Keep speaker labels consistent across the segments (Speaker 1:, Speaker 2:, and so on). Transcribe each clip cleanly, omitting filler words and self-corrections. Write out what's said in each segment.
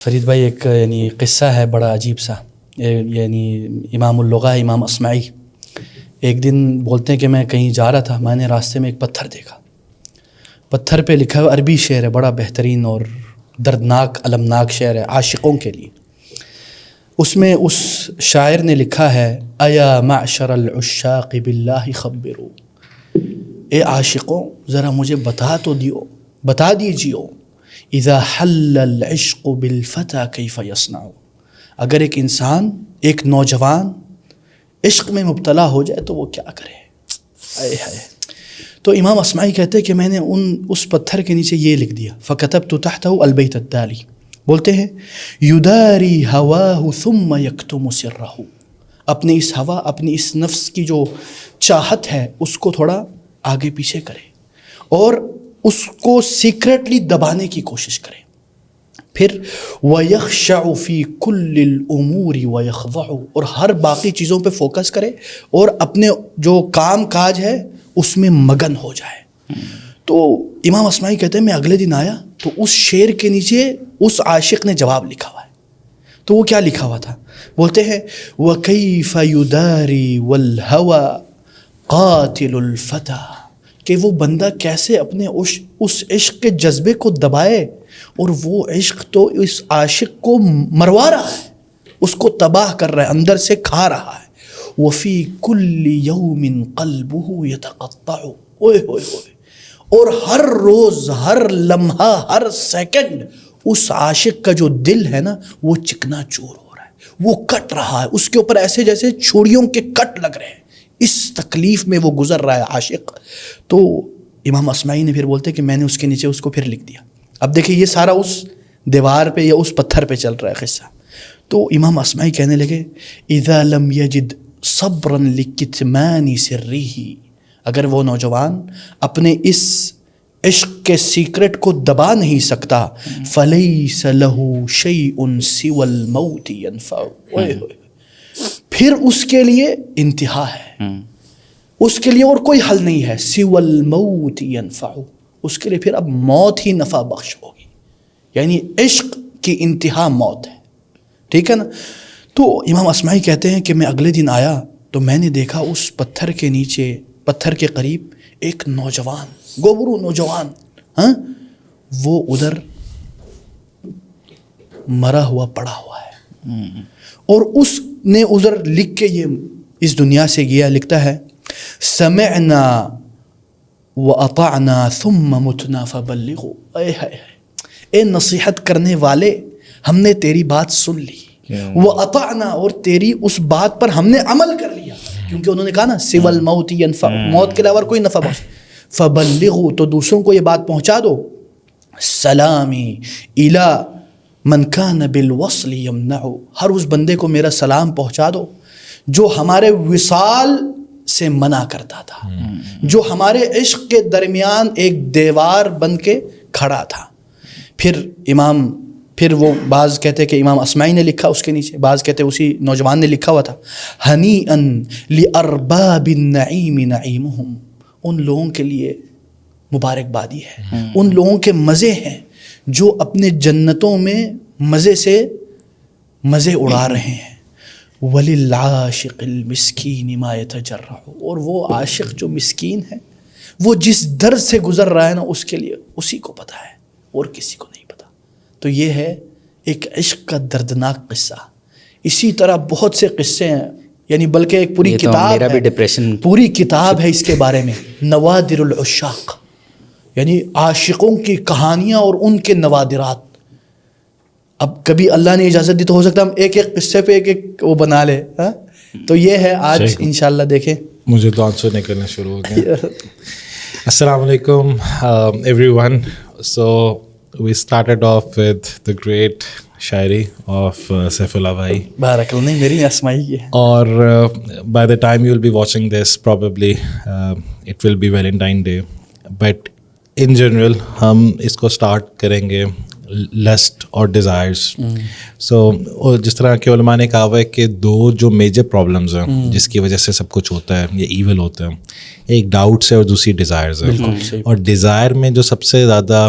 Speaker 1: فرید بھائی ایک قصہ ہے بڑا عجیب سا. امام اللغہ امام اصمعی ایک دن بولتے ہیں کہ میں کہیں جا رہا تھا, میں نے راستے میں ایک پتھر دیکھا. پتھر پہ لکھا ہوا عربی شعر ہے, بڑا بہترین اور دردناک المناک شعر ہے عاشقوں کے لیے. اس میں اس شاعر نے لکھا ہے ایا معشر العشاق باللہ خبرو, اے عاشقوں ذرا مجھے بتا دیجیو اذا حل العشق بالفتى کیف یصنع, اگر ایک انسان ایک نوجوان عشق میں مبتلا ہو جائے تو وہ کیا کرے. اے ہائے. تو امام اصمعی کہتے ہیں کہ میں نے اس پتھر کے نیچے یہ لکھ دیا فکتبت تحته البیت التالی. بولتے ہیں یداری ہواہ ثم یکتم سرہ, اپنی اس ہوا اپنی اس نفس کی جو چاہت ہے اس کو تھوڑا آگے پیچھے کرے اور اس کو سیکرٹلی دبانے کی کوشش کرے. پھر وَيَخْشَعُ فِي كُلِّ الْأُمُورِ وَيَخْضَعُ, اور ہر باقی چیزوں پہ فوکس کرے اور اپنے جو کام کاج ہے اس میں مگن ہو جائے. تو امام اصمعی کہتے ہیں میں اگلے دن آیا تو اس شعر کے نیچے اس عاشق نے جواب لکھا ہوا ہے. تو وہ کیا لکھا ہوا تھا؟ بولتے ہیں وَكَيْفَ يُدَارِي وَالْهَوَى قَاتِلُ الْفَتَى, کہ وہ بندہ کیسے اپنے اس عشق کے جذبے کو دبائے, اور وہ عشق تو اس عاشق کو مروا رہا ہے, اس کو تباہ کر رہا ہے, اندر سے کھا رہا ہے. وَفِي كُلِّ يَوْمٍ قَلْبُهُ يَتَقَطَّعُ, اوئے ہوئے ہوئے, اور ہر روز ہر لمحہ ہر سیکنڈ اس عاشق کا جو دل ہے نا وہ چکنا چور ہو رہا ہے, وہ کٹ رہا ہے, اس کے اوپر ایسے جیسے چھڑیوں کے کٹ لگ رہے ہیں. اس تکلیف میں وہ گزر رہا ہے عاشق. تو امام اصمعی نے پھر بولتے کہ میں نے اس کے نیچے اس کو پھر لکھ دیا. اب دیکھیں یہ سارا اس دیوار پہ یا اس پتھر پہ چل رہا ہے قصہ. تو امام اصمعی کہنے لگے اذا لم یجد صبرا لکتمان سرہ, اگر وہ نوجوان اپنے اس عشق کے سیکرٹ کو دبا نہیں سکتا فلیس لہ شیء سوى الموت ینفع, پھر اس کے لیے انتہا ہے, اس کے لیے اور کوئی حل نہیں ہے. سوى الموت ینفع, اس کے لیے پھر اب موت ہی نفع بخش ہوگی, یعنی عشق کی انتہا موت ہے. ٹھیک ہے نا. تو امام اصمعی کہتے ہیں کہ میں اگلے دن آیا تو میں نے دیکھا اس پتھر کے نیچے پتھر کے قریب ایک نوجوان گوبرو نوجوان, وہ ادھر مرا ہوا پڑا ہوا ہے, اور اس نے ادھر لکھ کے یہ اس دنیا سے گیا. لکھتا ہے سمعنا وَأَطَعْنَا ثُمَّ مُتْنَا فَبَلِّغُوا, اے نصیحت کرنے والے ہم نے تیری بات سن لی, وَأَطَعْنَا, اور تیری اس بات پر ہم نے عمل کر لیا, کیونکہ انہوں نے کہا نا سوى الموت ینفع, موت کے علاوہ کوئی نفع بخش. فَبَلِّغُوا, تو دوسروں کو یہ بات پہنچا دو. سلامی اِلَى مَنْ كَانَ بِالْوَصْلِ يَمْنَعُ, ہر اس بندے کو میرا سلام پہنچا دو جو ہمارے وصال سے منع کرتا تھا, جو ہمارے عشق کے درمیان ایک دیوار بن کے کھڑا تھا. پھر وہ بعض کہتے کہ امام اصمعی نے لکھا اس کے نیچے, بعض کہتے اسی نوجوان نے لکھا ہوا تھا ہنیئا لارباب النعیم نعیمہم, ان لوگوں کے لیے مبارکبادی ہے, ان لوگوں کے مزے ہیں جو اپنے جنتوں میں مزے سے مزے اڑا رہے ہیں. وَلِلْعَاشِقِ الْمِسْكِينِ مَا يَتَجَرَّعُ, اور وہ عاشق جو مسکین ہے وہ جس درد سے گزر رہا ہے نا اس کے لیے اسی کو پتہ ہے اور کسی کو نہیں پتہ. تو یہ ہے ایک عشق کا دردناک قصہ. اسی طرح بہت سے قصے ہیں, یعنی بلکہ ایک پوری کتاب ہے, پوری کتاب ہے اس کے بارے میں, نوادر العشاق, یعنی عاشقوں کی کہانیاں اور ان کے نوادرات. اب کبھی اللہ نے اجازت دی تو ہو سکتا ہے ہم ایک ایک قصے پہ ایک ایک وہ بنا لے. تو یہ ہے آج انشاءاللہ. دیکھیں
Speaker 2: مجھے تو آنسر نکلنا شروع ہو گیا. السلام علیکم everyone. So we started off with the great شاعری آف سیف اللہ بھائی.
Speaker 1: بارک اللہ. نہیں میری اصمعی کی ہے.
Speaker 2: اور by the time you will be watching this probably it will be Valentine Day, but in general ہم اس کو اسٹارٹ کریں گے لسٹ اور ڈیزائرس. سو جس طرح کہ علماء نے کہا ہوا ہے کہ دو جو میجر پرابلمز ہیں جس کی وجہ سے سب کچھ ہوتا ہے یا ایول ہوتا ہے, ایک ڈاؤٹس ہے اور دوسری ڈیزائرز ہے. اور ڈیزائر میں جو سب سے زیادہ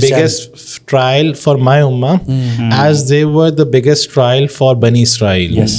Speaker 2: biggest trial for my ummah, as they were the biggest trial for Bani Israel.
Speaker 1: Yes,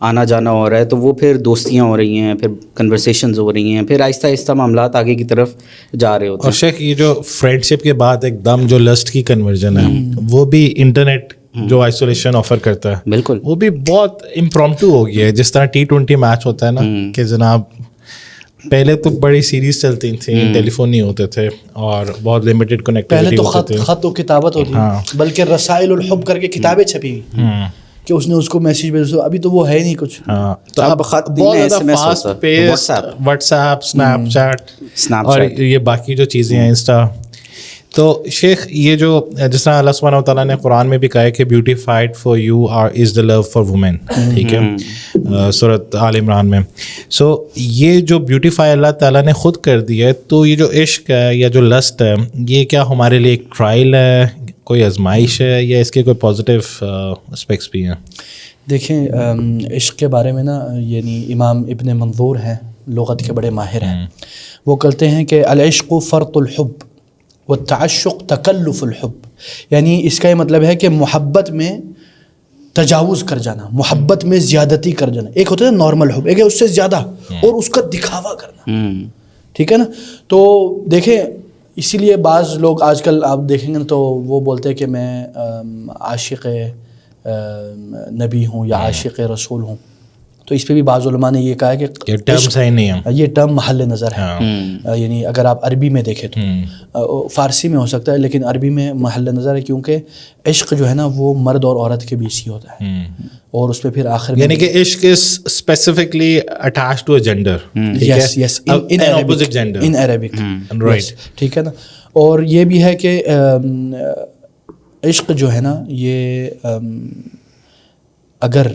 Speaker 3: آنا جانا ہو رہا ہے تو وہ پھر دوستیاں ہو رہی ہیں, پھر کنورسیشنز ہو رہی ہیں, پھر آہستہ آہستہ معاملات آگے کی طرف جا رہے ہوتے
Speaker 2: اور
Speaker 3: ہیں.
Speaker 2: شیخ یہ جو فرینڈ شپ کے بعد ایک دم جو لسٹ کی کنورژن ہے وہ بھی انٹرنیٹ جو آئسولیشن آفر کرتا ہے
Speaker 3: بالکل
Speaker 2: وہ بھی بہت امپرومپٹو ہو گیا ہے. جس طرح T20 میچ ہوتا ہے نا کہ جناب پہلے تو بڑی سیریز چلتی تھیں, ٹیلی فون نہیں ہوتے تھے اور بہت لمیٹڈ کنیکٹیوٹی
Speaker 1: پہلے تو
Speaker 2: ہوتی تھی.
Speaker 1: خط و کتابت ہوتی, بلکہ رسائل الحب کر کے کتابیں چھپی ہوئی کہ اس نے اس کو میسج بھیجا. ابھی تو وہ ہے نہیں کچھ.
Speaker 2: ہاں تو
Speaker 3: اب
Speaker 2: اب
Speaker 3: خط
Speaker 2: بہت
Speaker 3: نہیں,
Speaker 2: زیادہ
Speaker 3: SMS
Speaker 2: فاسٹ
Speaker 3: ہوتا ہے,
Speaker 2: پیس, واٹس ایپ, اسنیپ چیٹ اور یہ باقی جو چیزیں ہیں انسٹا. تو شیخ یہ جو جس طرح اللہ سبحانہ و تعالیٰ نے قرآن میں بھی کہا ہے کہ beautified for you is the love for women, ٹھیک ہے, سورۃ آل عمران میں. سو یہ جو بیوٹیفائی اللہ تعالیٰ نے خود کر دیا ہے, تو یہ جو عشق ہے یا جو لسٹ ہے یہ کیا ہمارے لیے ایک ٹرائل ہے, کوئی آزمائش ہے, یا اس کے کوئی پازیٹیو اسپیکٹس بھی ہیں؟
Speaker 1: دیکھیں عشق کے بارے میں نا یعنی امام ابن منظور ہیں, لغت کے بڑے ماہر ہیں. وہ کہتے ہیں کہ العشق فرط الحب والتعشق تکلف الحب. یعنی اس کا یہ مطلب ہے کہ محبت میں تجاوز کر جانا, محبت میں زیادتی کر جانا. ایک ہوتا ہے نارمل حب, ایک ہے اس سے زیادہ اور اس کا دکھاوا کرنا, ٹھیک ہے نا. تو دیکھیں اسی لیے بعض لوگ آج کل آپ دیکھیں گے تو وہ بولتے ہیں کہ میں عاشق نبی ہوں یا عاشق رسول ہوں. تو اس پہ بھی بعض علماء نے یہ کہا ہے کہ
Speaker 2: ٹرم صحیح نہیں ہے,
Speaker 1: یہ ٹرم محل نظر ہے. یعنی اگر آپ عربی میں دیکھیں تو فارسی میں ہو سکتا ہے, لیکن عربی میں محل نظر ہے, کیونکہ عشق جو ہے نا وہ مرد اور عورت کے بیچ ہی ہوتا ہے, اور اس پہ پھر آخر میں
Speaker 2: یعنی کہ عشق is specifically attached to a gender.
Speaker 1: Yes yes in
Speaker 2: opposite gender,
Speaker 1: in Arabic,
Speaker 2: right,
Speaker 1: ٹھیک ہے نا. اور یہ بھی ہے کہ عشق جو ہے نا یہ اگر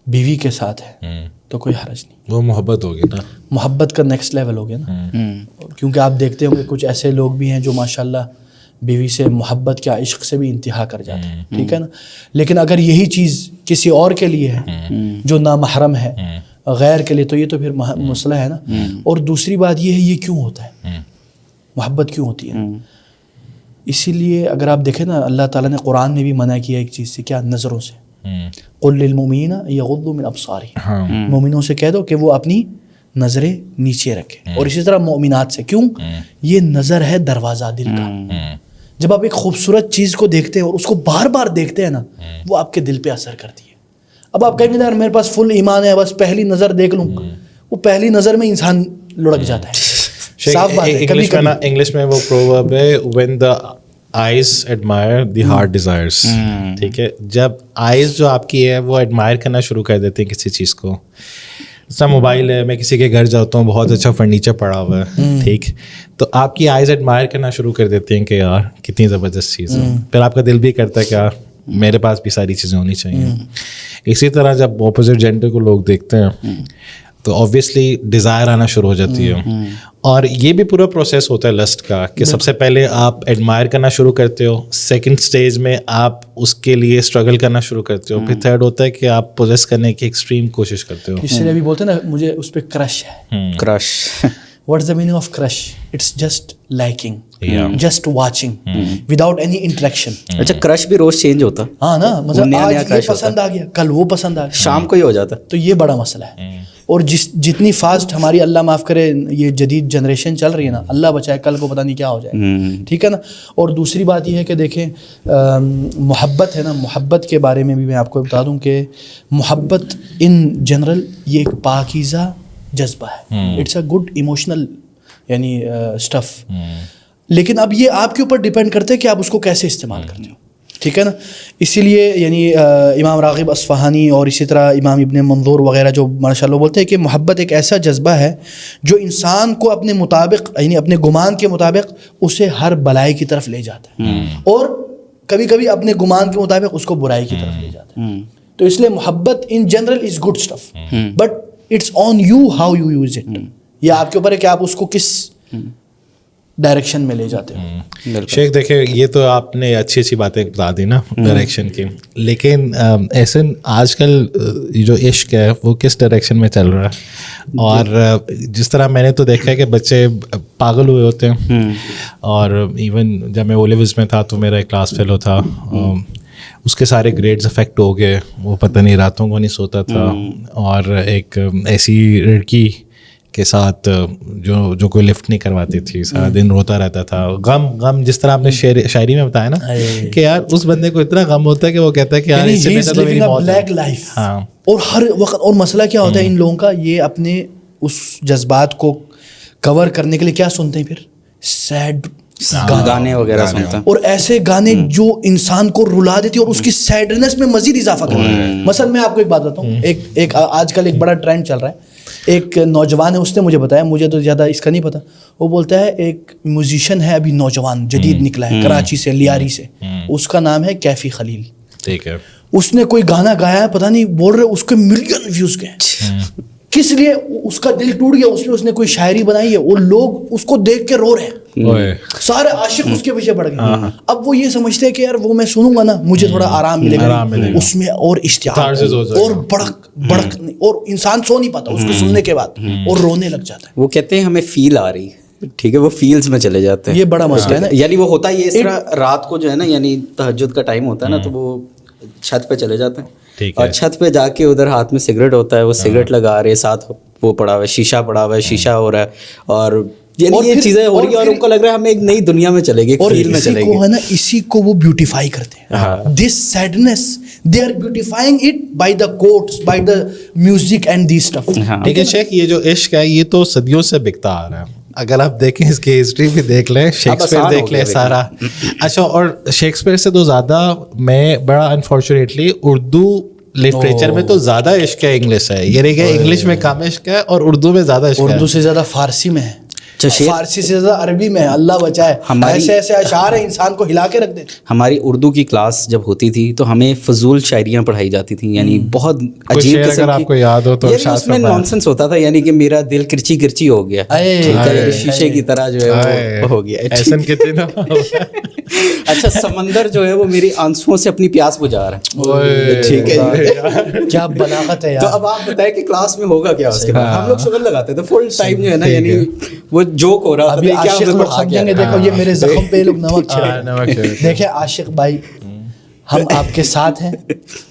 Speaker 1: بیوی کے ساتھ ہے تو کوئی حرج نہیں,
Speaker 2: وہ محبت ہوگی نا,
Speaker 1: محبت کا نیکسٹ لیول ہو گیا نا. کیونکہ آپ دیکھتے ہوں کہ کچھ ایسے لوگ بھی ہیں جو ماشاءاللہ بیوی سے محبت کیا عشق سے بھی انتہا کر جاتے ہیں, ٹھیک ہے نا. لیکن اگر یہی چیز کسی اور کے لیے ہے جو نامحرم ہے, غیر کے لیے, تو یہ تو پھر مسئلہ ہے نا. اور دوسری بات یہ ہے یہ کیوں ہوتا ہے, محبت کیوں ہوتی ہے؟ اسی لیے اگر آپ دیکھیں نا اللہ تعالیٰ نے قرآن میں بھی منع کیا ایک چیز سے, کیا, نظروں سے. قل للمؤمنین یغضوا من ابصارہم, مومنوں سے کہہ دو کہ وہ اپنی نظریں نیچے رکھیں. اور اسی طرح مومنات سے, کیوں؟ یہ نظر ہے دروازہ دل کا. جب آپ ایک خوبصورت چیز کو دیکھتے ہیں اور اس کو بار بار دیکھتے ہیں نا, وہ آپ کے دل پہ اثر کرتی ہے. اب آپ کہیں گے یار میرے پاس فل ایمان ہے, بس پہلی نظر دیکھ لوں, وہ پہلی نظر میں انسان لڑک جاتا ہے. صاف بات ہے.
Speaker 2: انگلش میں وہ پروورب ہے, when the eyes admire the heart desires, ٹھیک ہے. جب آئیز جو آپ کی ہے وہ ایڈمائر کرنا شروع کر دیتے ہیں کسی چیز کو. جیسا موبائل ہے, میں کسی کے گھر جاتا ہوں, بہت اچھا فرنیچر پڑا ہوا ہے, ٹھیک, تو آپ کی آئیز ایڈمائر کرنا شروع کر دیتے ہیں کہ یار کتنی زبردست چیز ہے. پھر آپ کا دل بھی کرتا ہے کہ یار میرے پاس بھی ساری چیزیں ہونی چاہیے. اسی طرح جب اپوزٹ جینڈر کو لوگ دیکھتے ہیں تو آبویسلی ڈیزائر آنا شروع ہو جاتی ہے. اور یہ بھی پورا پروسیس ہوتا ہے لسٹ کا کہ سب سے پہلے آپ ایڈمائر کرنا شروع کرتے ہو, سیکنڈ اسٹیج میں آپ اس کے لیے اسٹرگل کرنا شروع کرتے ہو, پھر تھرڈ ہوتا ہے کہ آپ پوزیس کرنے کی ایکسٹریم کوشش کرتے ہو.
Speaker 1: اس لیے بھی بولتے ہیں نا مجھے اس پہ کرش ہے.
Speaker 3: Crush,
Speaker 1: what is the meaning of crush? It's just liking, just watching without any interaction.
Speaker 3: اچھا, کرش بھی روز چینج ہوتا,
Speaker 1: ہاں نا, مطلب آج یہ پسند آ گیا, کل وہ پسند آ گیا,
Speaker 3: شام کو ہی ہو جاتا.
Speaker 1: تو یہ بڑا مسئلہ ہے. اور جتنی فاسٹ ہماری اللہ معاف کرے یہ جدید جنریشن چل رہی ہے نا, اللہ بچائے کل کو پتہ نہیں کیا ہو جائے, ٹھیک ہے نا. اور دوسری بات یہ ہے کہ دیکھیں محبت ہے نا, محبت کے بارے میں بھی میں آپ کو بتا دوں کہ محبت ان جنرل یہ ایک پاکیزہ جذبہ ہے. اٹس اے گڈ ایموشنل یعنی اسٹف. لیکن اب یہ آپ کے اوپر ڈپینڈ کرتے ہے کہ آپ اس کو کیسے استعمال کرتے ہو, ٹھیک ہے نا. اسی لیے یعنی امام راغب اصفہانی اور اسی طرح امام ابن منظور وغیرہ جو ماشاء اللہ بولتے ہیں کہ محبت ایک ایسا جذبہ ہے جو انسان کو اپنے مطابق یعنی اپنے گمان کے مطابق اسے ہر بلائی کی طرف لے جاتا ہے, اور کبھی کبھی اپنے گمان کے مطابق اس کو برائی کی طرف لے جاتا ہے. تو اس لیے محبت in general is good stuff, but it's on you how you use it. یہ آپ کے اوپر ہے کہ آپ اس کو کس ڈائریکشن میں لے جاتے ہیں.
Speaker 2: شیخ دیکھیں یہ تو آپ نے اچھی اچھی باتیں بتا دی نا ڈائریکشن کی, لیکن ایسے آج کل جو عشق ہے وہ کس ڈائریکشن میں چل رہا ہے؟ اور جس طرح میں نے تو دیکھا ہے کہ بچے پاگل ہوئے ہوتے ہیں, اور ایون جب میں او لیولز میں تھا تو میرا ایک کلاس فیلو تھا, اس کے سارے گریڈز افیکٹ ہو گئے, وہ پتہ نہیں راتوں کو نہیں سوتا تھا, اور ایک ایسی لڑکی کے ساتھ جو کوئی لفٹ نہیں کرواتی تھی, سارا دن روتا رہتا تھا. غم جس طرح آپ نے شاعری میں بتایا نا کہ یار اس بندے کو اتنا غم ہوتا ہے کہ وہ کہتا ہے کہ یار اس سے بہتر تو میری موت ہے. ہاں,
Speaker 1: اور ہر وقت, اور مسئلہ کیا ہوتا ہے ان لوگوں کا, یہ اپنے اس جذبات کو کور کرنے کے لیے کیا سنتے ہیں پھر, سیڈ
Speaker 3: گانے وغیرہ سنتا ہے,
Speaker 1: اور ایسے گانے جو انسان کو رلا دیتی ہے اور اس کی سیڈنس میں مزید اضافہ کرتے ہیں. مثلا میں آپ کو ایک بات بتاؤں, ایک آج کل ایک بڑا ٹرینڈ چل رہا ہے, ایک نوجوان ہے, اس نے مجھے بتایا, مجھے تو زیادہ اس کا نہیں پتا, وہ بولتا ہے ایک میوزیشین ہے ابھی نوجوان جدید نکلا ہے کراچی سے, لیاری سے, اس کا نام ہے کیفی خلیل.
Speaker 2: ٹھیک ہے,
Speaker 1: اس نے کوئی گانا گایا ہے, پتہ نہیں, بول رہے اس کے ملین ویوز گئے. کس لیے؟ اس کا دل ٹوٹ گیا, اس نے کوئی شاعری بنائی ہے, وہ لوگ اس کو دیکھ کے رو رہے ہیں, سارے عاشق اس کے پیچھے پڑ گئے. اب وہ یہ سمجھتے ہیں کہ یار وہ میں سنوں گا نا مجھے تھوڑا آرام ملے گا, اس میں اور اشتعال اور بڑک, اور انسان سو نہیں پاتا اس کو سننے کے بعد, اور رونے لگ جاتا ہے.
Speaker 3: وہ کہتے ہیں ہمیں فیل آ رہی ہے, ٹھیک ہے, وہ فیلز میں چلے جاتے ہیں.
Speaker 1: یہ بڑا مسئلہ ہے نا,
Speaker 3: یعنی وہ ہوتا ہے یہ اس طرح رات کو جو ہے نا, یعنی تہجد کا ٹائم ہوتا ہے نا, تو وہ چھت پہ چلے جاتے ہیں, اور چھت پہ جا کے ادھر ہاتھ میں سگریٹ ہوتا ہے, وہ سگریٹ لگا رہے, ساتھ وہ پڑا ہوا ہے, شیشہ پڑا ہوا ہے, شیشہ ہو رہا ہے, اور یعنی یہ چیزیں ہو رہی ہیں, اور ان کو لگ رہا ہے ہم ایک نئی دنیا میں چلے گئے, ایک فیل میں چلے گئے.
Speaker 1: نا اسی کو وہ بیوٹیفائی کرتے ہیں, this sadness they are beautifying it by the quotes, by the music and the stuff.
Speaker 2: ٹھیک ہے شیخ, یہ جو عشق ہے یہ تو صدیوں سے بکتا آ رہا ہے. اگر آپ دیکھیں اس کی ہسٹری بھی دیکھ لیں, شیکسپیئر دیکھ لیں سارا. اچھا, اور شیکسپیئر سے تو زیادہ میں بڑا انفارچونیٹلی اردو لٹریچر میں تو زیادہ عشق ہے انگلش ہے, یہ نہیں کہ انگلش میں کم عشق ہے اور اردو میں زیادہ عشق ہے.
Speaker 1: اردو سے زیادہ فارسی میں ہے, فارسی سے زیادہ عربی میں ہے, اللہ بچائے. ایسے ایسے اشعار ہیں انسان کو ہلا کے رکھ دیتے.
Speaker 3: ہماری اردو کی کلاس جب ہوتی تھی تو ہمیں فضول شاعریاں پڑھائی جاتی تھیں, یعنی بہت عجیب قسم کی,
Speaker 2: آپ کو یاد ہو تو
Speaker 3: اس میں نانسنس ہوتا تھا, یعنی کہ میرا دل کرچی کرچی ہو گیا, شیشے کی طرح جو ہے وہ ہو گیا. اچھا, سمندر جو ہے وہ میری آنسوؤں سے اپنی پیاس بجھا رہا ہے. ٹھیک ہے,
Speaker 1: کیا بلاغت ہے.
Speaker 3: تو اب آپ بتائیں کہ کلاس میں ہوگا کیا اس کے بعد. ہم لوگ شغل لگاتے تھے فل ٹائم جو ہے نا, یعنی وہ جوک ہو رہا تھا,
Speaker 1: عاشق لوگ سمجھیں گے, دیکھو یہ میرے زخم پہ لوگ نمک چھڑکے. دیکھیں عاشق بھائی, ہم آپ کے ساتھ ہیں,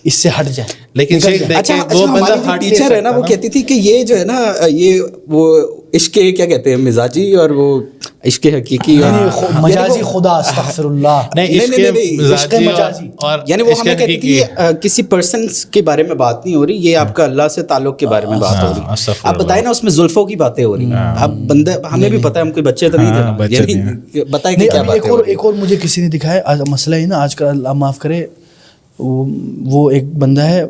Speaker 1: اس سے ہٹ جائیں.
Speaker 2: لیکن
Speaker 3: اچھا, وہ ہماری ٹیچر ہے نا, وہ کہتی تھی کہ یہ جو ہے نا, یہ وہ عشق کیا کہتے ہیں, مزاجی, اور وہ عشق حقیقی,
Speaker 1: مجازی, خدا استغفر اللہ,
Speaker 3: عشق مجازی, یعنی وہ ہمیں کہتی تھی کسی پرسن کے بارے میں بات نہیں ہو رہی, یہ آپ کا اللہ سے تعلق کے بارے میں بات ہو رہی. آپ بتائیں نا, اس میں زلفوں کی باتیں ہو رہی ہیں. اب بندے, ہمیں بھی پتہ ہے ہم کوئی بچے تو نہیں تھے, بتائیں کہ کیا بات ہے.
Speaker 1: ایک اور مجھے کسی نے دکھایا مسئلہ ہے نا آج کل, اللہ معاف کرے, وہ ایک بندہ ہے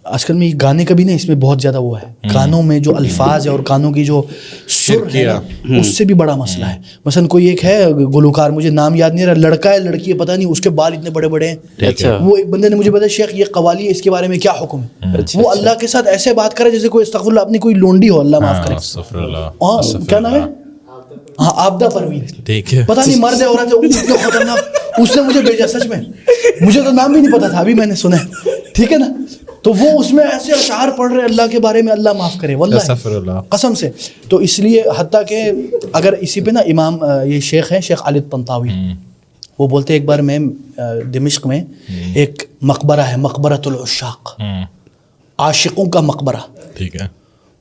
Speaker 1: آج کل میں, گانے کا بھی نہیں, اس میں بہت زیادہ وہ ہے, گانوں میں جو الفاظ ہے اور گانوں کی جو سر ہے اس سے بھی بڑا مسئلہ ہے. مثلا کوئی ایک ہے گلوکار, مجھے نام یاد نہیں رہا, لڑکا ہے لڑکی ہے پتہ نہیں, اس کے بال اتنے بڑے بڑے ہیں. وہ ایک بندے نے مجھے بتایا, شیخ یہ قوالی ہے, اس کے بارے میں کیا حکم ہے. وہ اللہ کے ساتھ ایسے بات کرے جیسے کوئی استغفر اللہ, اپنی کوئی لونڈی ہو, اللہ معاف کرے. کیا نام ہے, ہاں آبدہ پروین, پتہ نہیں مرد ہے عورت ہے, اتنا خطرناک. اس نے مجھے بھیجا, سچ میں مجھے تو نام بھی نہیں پتا تھا, ابھی میں نے سنا ہے, ٹھیک ہے نا. تو وہ اس میں ایسے اشعار پڑھ رہے اللہ کے بارے میں, اللہ معاف کرے واللہ قسم سے. تو اس لیے حتیٰ کہ اگر اسی پہ نا امام یہ شیخ ہیں, شیخ علی الطنطاوی, وہ بولتے ایک بار میں دمشق میں ایک مقبرہ ہے, مقبرۃ العشاق, عاشقوں کا مقبرہ,
Speaker 2: ٹھیک ہے.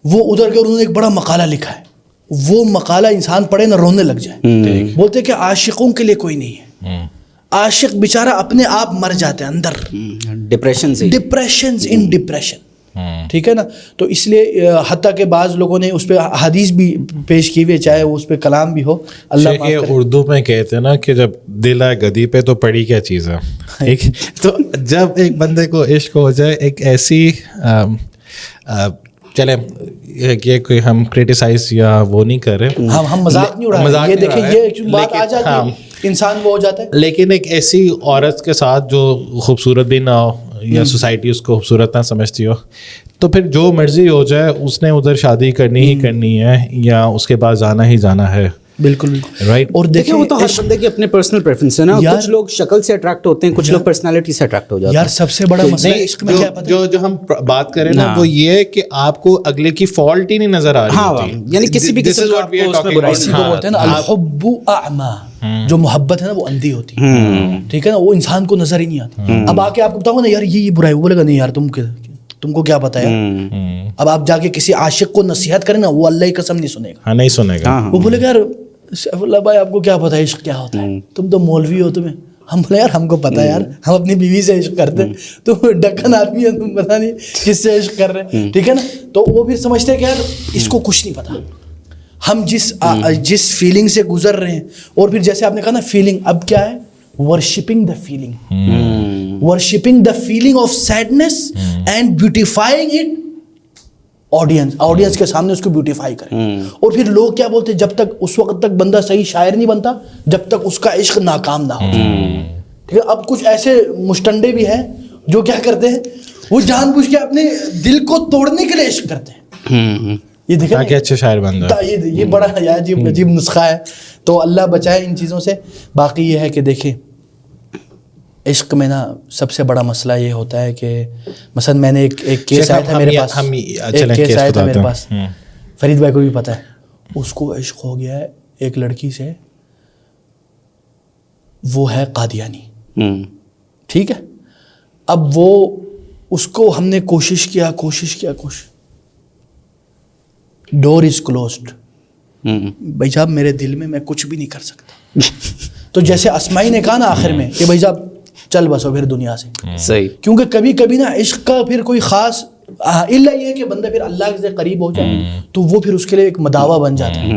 Speaker 1: وہ ادھر کے انہوں نے ایک بڑا مقالہ لکھا ہے, وہ مقالہ انسان پڑھے نہ رونے لگ جائے. بولتے کہ عاشقوں کے لیے کوئی نہیں ہے, عاشق بیچارہ اپنے آپ مر جاتے ہیں اندر, ڈپریشن ان ڈپریشن, ٹھیک ہے نا. تو اس لیے حتیٰ کہ بعض لوگوں نے اس پہ حدیث بھی پیش کی ہوئی, چاہے وہ اس پہ کلام بھی ہو. اللہ
Speaker 2: اردو میں کہتے ہیں نا کہ جب دل آئے گدی پہ تو پڑی کیا چیز ہے, ٹھیک. تو جب ایک بندے کو عشق ہو جائے, ایک ایسی چلے یہ کوئی ہم کریٹیسائز یا وہ نہیں کر رہے,
Speaker 1: ہم مذاق نہیں اڑا رہے, یہ دیکھیں یہ بات آ جاتی ہے, انسان وہ ہو جاتا ہے.
Speaker 2: لیکن ایک ایسی عورت کے ساتھ جو خوبصورت بھی نہ ہو, یا سوسائٹی اس کو خوبصورت نہ سمجھتی ہو, تو پھر جو مرضی ہو جائے اس نے ادھر شادی کرنی ہی کرنی ہے, یا اس کے بعد جانا ہی جانا ہے.
Speaker 1: بالکل
Speaker 2: رائٹ.
Speaker 3: اور دیکھیں وہ تو ہر بندے کی اپنے پرسنل پریفرنس ہے نا, کچھ لوگ شکل سے اٹریکٹ ہوتے ہیں, کچھ لوگ پرسنالٹی سے اٹریکٹ ہو جاتے ہیں.
Speaker 1: یار سب سے بڑا مسئلہ عشق میں کیا پتہ,
Speaker 2: جو ہم بات کریں نا وہ یہ ہے کہ آپ کو اگلے کی فالٹ ہی نہیں نظر آ رہی ہوتی,
Speaker 3: یعنی کسی بھی قسم کا
Speaker 1: اسی کو بولتے ہیں نا الحب اعمی, جو محبت ہے نا وہ اندھی ہوتی ہے, ٹھیک ہے نا, وہ انسان کو نظر ہی نہیں آتی. اب آ کے آپ کو بتاؤں گا نا یار یہ برائی, وہ بولے گا نہیں یار تم کو کیا پتا ہے. اب آپ جا کے کسی عاشق کو نصیحت کریں نا, وہ اللہ کی قسم نہیں سنے گا,
Speaker 2: نہیں سنے گا.
Speaker 1: وہ بولے گا یار سیف اللہ بھائی آپ کو کیا پتا ہے عشق کیا ہوتا ہے, تم تو مولوی ہو تمہیں. ہم بولے یار ہم کو پتا ہے یار, ہم اپنی بیوی سے عشق کرتے ہیں, تم ڈکن آدمی ہے, تم پتا نہیں کس سے عشق کر رہے ہیں, ٹھیک ہے نا. تو وہ پھر سمجھتے ہیں کہ یار اس کو کچھ نہیں پتا. ہم جس فیلنگ سے گزر رہے ہیں, اور پھر جیسے آپ نے کہا نا فیلنگ, اب کیا ہے worshipping the feeling, worshipping the feeling of sadness and beautifying it. Audience کے سامنے اس کو بیوٹیفائی کریں. اور پھر لوگ کیا بولتے ہیں, جب تک اس وقت تک بندہ صحیح شاعر نہیں بنتا جب تک اس کا عشق ناکام نہ ہو. ٹھیک ہے, اب کچھ ایسے مشٹنڈے بھی ہیں جو کیا کرتے ہیں, وہ جان بوجھ کے اپنے دل کو توڑنے کے لیے عشق کرتے ہیں. یہ دیکھیں
Speaker 2: تاکہ اچھے شاعر بن جائے.
Speaker 1: یہ بڑا عجیب نسخہ ہے. تو اللہ بچائے ان چیزوں سے. باقی یہ ہے کہ دیکھیں عشق میں نا سب سے بڑا مسئلہ یہ ہوتا ہے کہ مثلا میں نے ایک کیس آیا تھا میرے پاس, ایک کیس آیا تھا میرے پاس, فرید بھائی کو بھی پتہ ہے, اس کو عشق ہو گیا ہے ایک لڑکی سے, وہ ہے قادیانی, ٹھیک ہے. اب وہ اس کو ہم نے کوشش کیا ڈور از کلوزڈ. بھائی صاحب میرے دل میں میں کچھ بھی نہیں کر سکتا. تو جیسے اسماعی نے کہا نا آخر میں کہ بھائی صاحب چل بسو پھر دنیا سے,
Speaker 3: صحیح.
Speaker 1: کیونکہ کبھی کبھی نا عشق کا پھر کوئی خاص الا یہ ہے کہ بندہ پھر اللہ سے قریب ہو جائے تو وہ پھر اس کے لیے ایک مداوع بن جاتا ہے.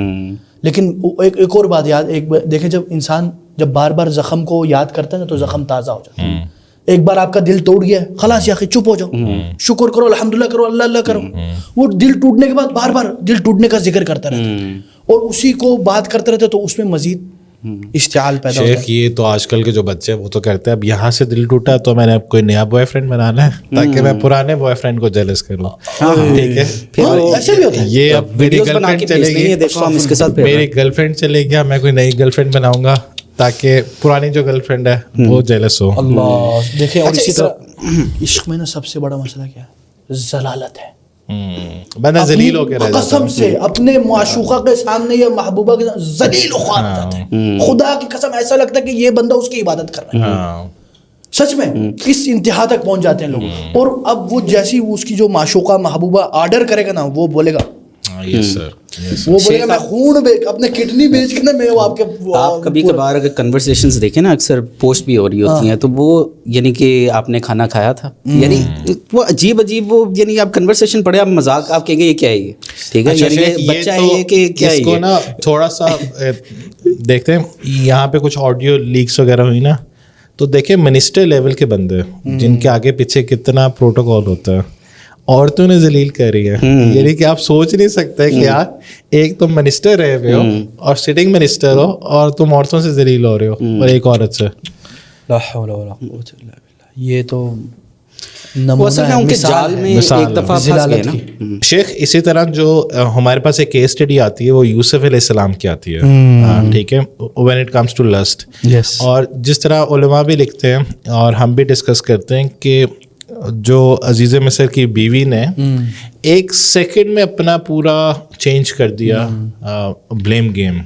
Speaker 1: لیکن ایک اور بات یاد, دیکھیں جب انسان جب بار بار زخم کو یاد کرتا ہے نا تو زخم تازہ ہو جاتا ہے. ایک بار آپ کا دل ٹوٹ گیا, خلاص یا چپ ہو جاؤ, شکر کرو, الحمدللہ کرو, اللہ کرو. وہ دل ٹوٹنے کے بعد بار بار دل ٹوٹنے کا ذکر کرتا رہتا ہے اور اسی کو بات کرتے رہتے, تو اس میں مزید اشتعال پیدا ہوتا ہے.
Speaker 2: شیخ یہ تو آج کل کے جو بچے ہیں وہ تو کرتے ہیں, اب یہاں سے دل ٹوٹا تو میں نے اب کوئی نیا بوائے فرینڈ بنانا ہے تاکہ میں پرانے بوائے فرینڈ کو جیلس کروں. ٹھیک ہے,
Speaker 1: ایسے بھی ہوتا ہے.
Speaker 2: یہ اب میری گرل فرینڈ چلے گی, میری گرل فرینڈ چلے گیا, میں کوئی نئی گرل فرینڈ بناؤں گا تاکہ پرانی جو گرل فرینڈ ہے وہ جیلس ہو.
Speaker 1: اللہ دیکھیں. اور اسی طرح عشق میں نا سب سے بڑا مسئلہ کیا ہے, ذلالت ہے.
Speaker 2: بندہ ذلیل ہو کے رہ جاتا ہے,
Speaker 1: قسم سے اپنے معشوقہ کے سامنے یا محبوبہ کے سامنے ذلیل و خوار ہو جاتا ہے. خدا کی قسم ایسا لگتا ہے کہ یہ بندہ اس کی عبادت کر رہا ہے. سچ میں اس انتہا تک پہنچ جاتے ہیں لوگ. اور اب وہ جیسی اس کی جو معشوقہ محبوبہ آرڈر کرے گا نا, وہ بولے گا وہ بولے گا میں خون اپنے کڈنی بیچ کے نا میں آپ کے.
Speaker 3: آپ کبھی کبھار اگر کنورسیشنز دیکھیں نا, اکثر پوسٹ بھی ہو رہی ہوتی ہیں, تو وہ یعنی کہ آپ نے کھانا کھایا تھا, یعنی وہ عجیب وہ, یعنی آپ کنورسیشن پڑھے, آپ مذاق آپ کہیں گے یہ کیا ہے یہ, ٹھیک ہے, یعنی بچہ ہے یہ کہ کیا ہے. اس
Speaker 2: کو نا تھوڑا سا دیکھتے ہیں, یہاں پہ کچھ آڈیو لیکس وغیرہ ہوئی نا, تو دیکھیں منسٹر لیول کے بندے جن کے آگے پیچھے کتنا پروٹوکول ہوتا ہے, عورتوں نے ذلیل کر رہی ہے. یعنی کہ آپ سوچ نہیں سکتے کہ یار ایک تم منسٹر رہے ہوئے ہو اور سٹنگ منسٹر ہو اور تم عورتوں سے ذلیل ہو رہے ہو, اور ایک عورت سے.
Speaker 1: لا حول ولا قوت الا باللہ. یہ تو
Speaker 2: شیخ اسی طرح جو ہمارے پاس ایک کیس اسٹڈی آتی ہے وہ یوسف علیہ السلام کی آتی ہے, ٹھیک ہے, when it comes to lust. اور جس طرح علماء بھی لکھتے ہیں اور ہم بھی ڈسکس کرتے ہیں کہ جو عزیز مصر کی بیوی نے ایک سیکنڈ میں اپنا پورا چینج کر دیا بلیم گیم.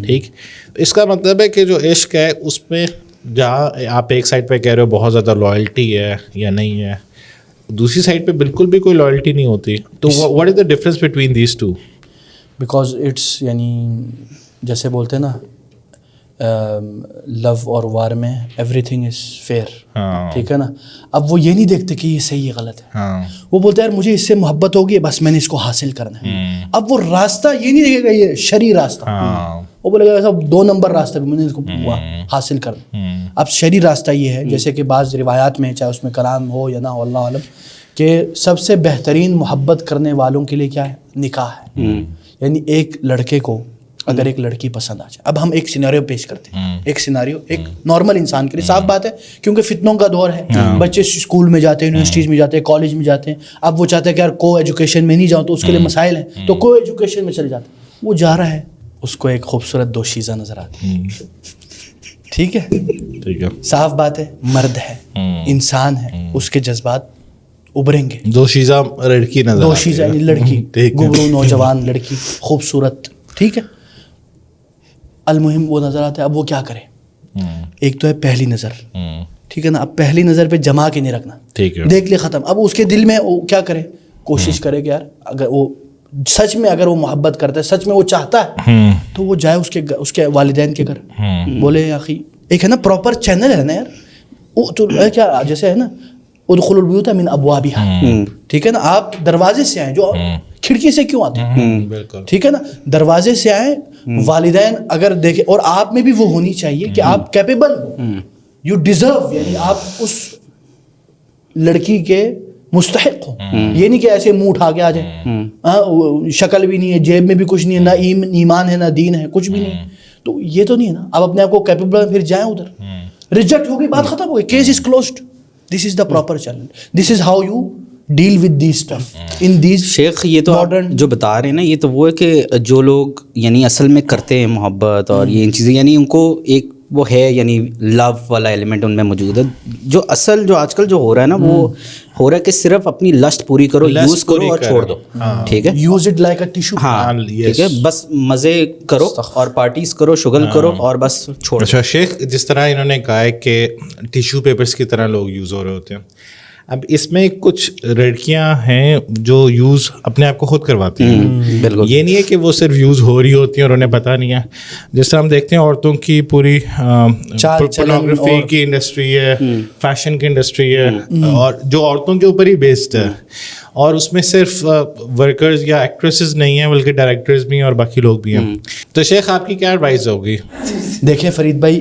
Speaker 2: ٹھیک, اس کا مطلب ہے کہ جو عشق ہے اس میں جہاں آپ ایک سائڈ پہ کہہ رہے ہو بہت زیادہ لائلٹی ہے یا نہیں ہے, دوسری سائڈ پہ بالکل بھی کوئی لائلٹی نہیں ہوتی. تو what is the difference between these two?
Speaker 1: Because it's یعنی جیسے بولتے ہیں نا لو اور وار میں ایوری تھنگ از فیئر, ٹھیک ہے نا. اب وہ یہ نہیں دیکھتے کہ یہ صحیح ہے غلط ہے, وہ بولتے ہیں یار مجھے اس سے محبت ہوگی بس میں نے اس کو حاصل کرنا ہے. اب وہ راستہ یہ نہیں دیکھے گا یہ شرعی راستہ, وہ بولے گا سب 2 نمبر راستہ بھی میں نے اس کو حاصل کرنا. اب شرعی راستہ یہ ہے جیسے کہ بعض روایات میں چاہے اس میں کلام ہو یا نہ ہو اللہ عالم, کہ سب سے بہترین محبت کرنے والوں کے لیے کیا ہے, نکاح ہے. یعنی ایک لڑکے کو اگر ایک لڑکی پسند آ جائے, اب ہم ایک سیناریو پیش کرتے ہیں, ایک سیناریو ایک نارمل انسان کے لیے, صاف بات ہے کیونکہ فتنوں کا دور ہے, بچے اسکول میں جاتے ہیں, یونیورسٹیز میں جاتے ہیں, کالج میں جاتے ہیں, اب وہ چاہتے ہیں کہ یار کو ایجوکیشن میں نہیں جاؤں تو اس کے لیے مسائل ہیں, تو کو ایجوکیشن میں چلے جاتے ہیں. وہ جا رہا ہے, اس کو ایک خوبصورت دوشیزہ نظر آتی ہے, ٹھیک ہے, صاف بات ہے, مرد ہے, انسان ہے, اس کے جذبات ابھریں گے.
Speaker 2: دوشیزہ لڑکی نظر,
Speaker 1: دوشیزہ یعنی لڑکی, گبرو نوجوان لڑکی, خوبصورت, ٹھیک ہے. المہم وہ نظر آتا ہے. اب وہ کیا کرے؟ ایک تو ہے پہلی نظر, ٹھیک ہے نا, اب پہلی نظر پہ جما کے نہیں رکھنا,
Speaker 2: ٹھیک ہے,
Speaker 1: دیکھ لے ختم. اب اس کے دل میں وہ کیا کرے, کوشش کرے کہ یار اگر وہ سچ میں اگر وہ محبت کرتا ہے, سچ میں وہ چاہتا ہے, تو وہ جائے اس کے والدین کے گھر, بولے آخی ایک ہے نا پراپر چینل ہے نا یار, وہ تو کیا جیسے ہے نا ادخلوا البیوت من ابوابها, ٹھیک ہے نا, آپ دروازے سے آئیں, جو کھڑکی سے کیوں آتے ہیں, ٹھیک ہے نا, دروازے سے آئیں. والدین اگر دیکھیں, اور آپ میں بھی وہ ہونی چاہیے کہ آپ کیپیبل ہو, یو ڈیزرو, یعنی آپ اس لڑکی کے مستحق ہو. یہ نہیں کہ ایسے منہ اٹھا کے آ جائیں, شکل بھی نہیں ہے, جیب میں بھی کچھ نہیں ہے, نہ ایمان ہے نہ دین ہے, کچھ بھی نہیں, تو یہ تو نہیں ہے نا. آپ اپنے آپ کو کیپیبل, پھر جائیں ادھر, ریجیکٹ ہو گئی, بات ختم ہو گئی, case is closed. This is the proper channel, this is how you deal with these stuff in these.
Speaker 3: شیخ یہ تو آپ جو بتا رہے ہیں نا, یہ تو وہ ہے کہ جو لوگ یعنی اصل میں کرتے ہیں محبت اور یہ ان چیزیں, یعنی ان کو ایک وہ ہے, یعنی لو والا ایلیمنٹ ان میں موجود ہے. جو اصل جو آج کل جو ہو رہا ہے نا, وہ ہو رہا ہے کہ صرف اپنی لسٹ پوری کرو, یوز کرو اور چھوڑ دو, ٹھیک ہے,
Speaker 1: use it like a tissue.
Speaker 3: ہاں ٹھیک ہے, بس مزے کرو اور پارٹیز کرو, شغل کرو اور بس چھوڑ.
Speaker 2: اچھا شیخ, جس طرح انہوں نے کہا ہے کہ ٹیشو پیپرس کی طرح لوگ یوز ہو رہے ہوتے ہیں, اب اس میں کچھ لڑکیاں ہیں جو یوز اپنے آپ کو خود کرواتی ہیں.
Speaker 3: بالکل,
Speaker 2: یہ نہیں ہے کہ وہ صرف یوز ہو رہی ہوتی ہیں اور انہیں پتہ نہیں ہے. جس طرح ہم دیکھتے ہیں عورتوں کی پوری پورنوگرافی کی انڈسٹری ہے, فیشن کی انڈسٹری ہے, اور جو عورتوں کے اوپر ہی بیسڈ ہے, اور اس میں صرف ورکرز یا ایکٹریسز نہیں ہیں بلکہ ڈائریکٹرز بھی ہیں اور باقی لوگ بھی ہیں. تو شیخ آپ کی کیا ایڈوائز ہوگی؟
Speaker 1: دیکھیں فرید بھائی,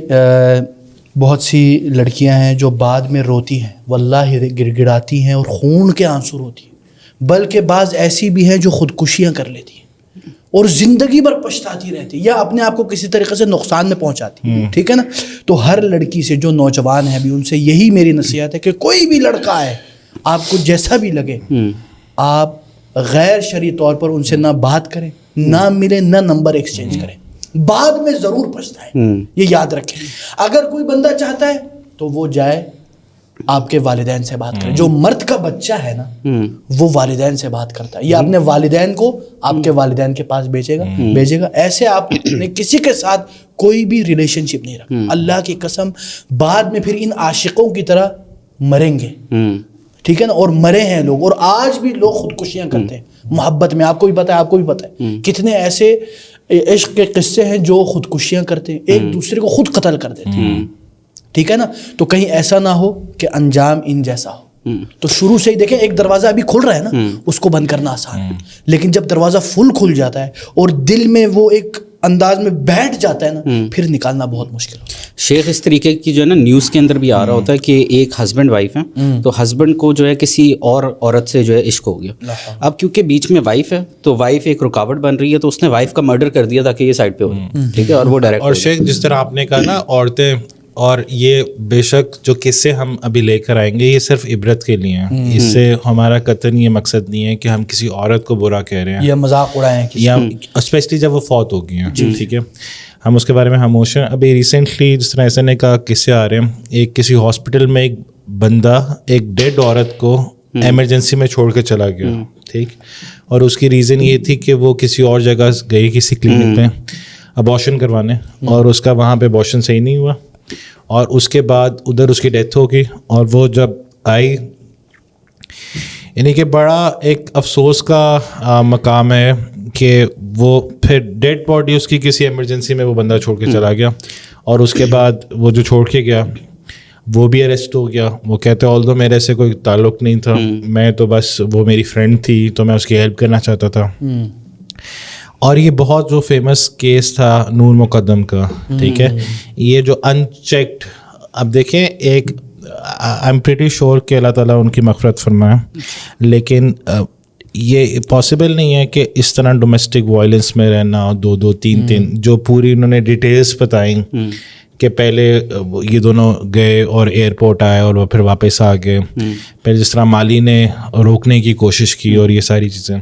Speaker 1: بہت سی لڑکیاں ہیں جو بعد میں روتی ہیں, واللہ گڑ گڑاتی ہیں اور خون کے آنسو روتی ہیں, بلکہ بعض ایسی بھی ہیں جو خودکشیاں کر لیتی ہیں اور زندگی بھر پچھتاتی رہتی یا اپنے آپ کو کسی طریقے سے نقصان میں پہنچاتی ہیں, ٹھیک ہے نا. تو ہر لڑکی سے جو نوجوان ہے بھی, ان سے یہی میری نصیحت ہے کہ کوئی بھی لڑکا ہے, آپ کو جیسا بھی لگے, آپ غیر شرعی طور پر ان سے نہ بات کریں, نہ ملیں, نہ نمبر ایکسچینج کریں. بعد میں ضرور پچھتائیں, یہ یاد رکھیں. اگر کوئی بندہ چاہتا ہے تو وہ جائے آپ کے والدین سے بات کرے. جو مرد کا بچہ ہے نا, وہ والدین سے بات کرتا ہے, یا اپنے والدین کو آپ کے والدین کے پاس بھیجے گا. ایسے آپ نے کسی کے ساتھ کوئی بھی ریلیشن شپ نہیں رکھا, اللہ کی قسم. بعد میں پھر ان عاشقوں کی طرح مریں گے, ٹھیک ہے نا, اور مرے ہیں لوگ, اور آج بھی لوگ خودکشیاں کرتے ہیں محبت میں. آپ کو بھی پتہ ہے, آپ کو بھی پتہ ہے کتنے ایسے عشق کے قصے ہیں جو خودکشیاں کرتے ہیں, ایک دوسرے کو خود قتل کر دیتے ہیں, ٹھیک ہے نا. تو کہیں ایسا نہ ہو کہ انجام ان جیسا ہو. تو شروع سے ہی دیکھیں, ایک دروازہ ابھی کھل رہا ہے نا, اس کو بند کرنا آسان ہے, لیکن جب دروازہ فل کھل جاتا ہے اور دل میں وہ ایک انداز میں بیٹھ جاتا ہے نا, پھر نکالنا بہت مشکل ہوتا ہے.
Speaker 3: شیخ اس طریقے کی جو ہے نا نیوز کے اندر بھی آ رہا ہوتا ہے کہ ایک ہسبینڈ وائف ہے, تو ہسبینڈ کو جو ہے کسی اور عورت سے جو ہے عشق ہو گیا. اب کیونکہ بیچ میں وائف ہے, تو وائف ایک رکاوٹ بن رہی ہے, تو اس نے وائف کا مرڈر کر دیا تاکہ یہ سائڈ پہ ہو جائے, ٹھیک ہے, اور وہ ڈائریکٹ.
Speaker 2: اور شیخ جس طرح آپ نے کہا نا عورتیں, اور یہ بے شک جو قصے ہم ابھی لے کر آئیں گے یہ صرف عبرت کے لیے ہیں, اس سے ہمارا قطعاً یہ مقصد نہیں ہے کہ ہم کسی عورت کو برا کہہ رہے ہیں
Speaker 1: یا مذاق اڑائیں,
Speaker 2: یا اسپیشلی جب وہ فوت ہو گئی ہیں, ٹھیک ہے, ہم اس کے بارے میں خاموش ہیں. ابھی ریسنٹلی جس طرح ایسا نے کہا قصے آ رہے ہیں, ایک کسی ہاسپٹل میں ایک بندہ ایک ڈیڈ عورت کو ایمرجنسی میں چھوڑ کے چلا گیا, ٹھیک, اور اس کی ریزن یہ تھی کہ وہ کسی اور جگہ گئی کسی کلینک میں ابارشن کروانے, اور اس کا وہاں پہ ابارشن صحیح نہیں ہوا, اور اس کے بعد ادھر اس کی ڈیتھ ہو گئی. اور وہ جب آئی, یعنی کہ بڑا ایک افسوس کا مقام ہے کہ وہ پھر ڈیڈ باڈی اس کی کسی ایمرجنسی میں وہ بندہ چھوڑ کے چلا گیا, اور اس کے بعد وہ جو چھوڑ کے گیا وہ بھی اریسٹ ہو گیا. وہ کہتے آلدو میرے سے کوئی تعلق نہیں تھا, میں تو بس وہ میری فرینڈ تھی تو میں اس کی ہیلپ کرنا چاہتا تھا. اور یہ بہت جو فیمس کیس تھا نور مقدم کا, ٹھیک ہے, یہ جو ان چیکڈ, اب دیکھیں ایک آئی ایم پریٹی شیور کہ اللہ تعالیٰ ان کی مغفرت فرمائے, لیکن یہ پاسبل نہیں ہے کہ اس طرح ڈومیسٹک وائلنس میں رہنا, 2-3 جو پوری انہوں نے ڈیٹیلز بتائیں کہ پہلے یہ دونوں گئے اور ایئرپورٹ آئے اور وہ پھر واپس آ گئے, پھر جس طرح مالی نے روکنے کی کوشش کی اور یہ ساری چیزیں.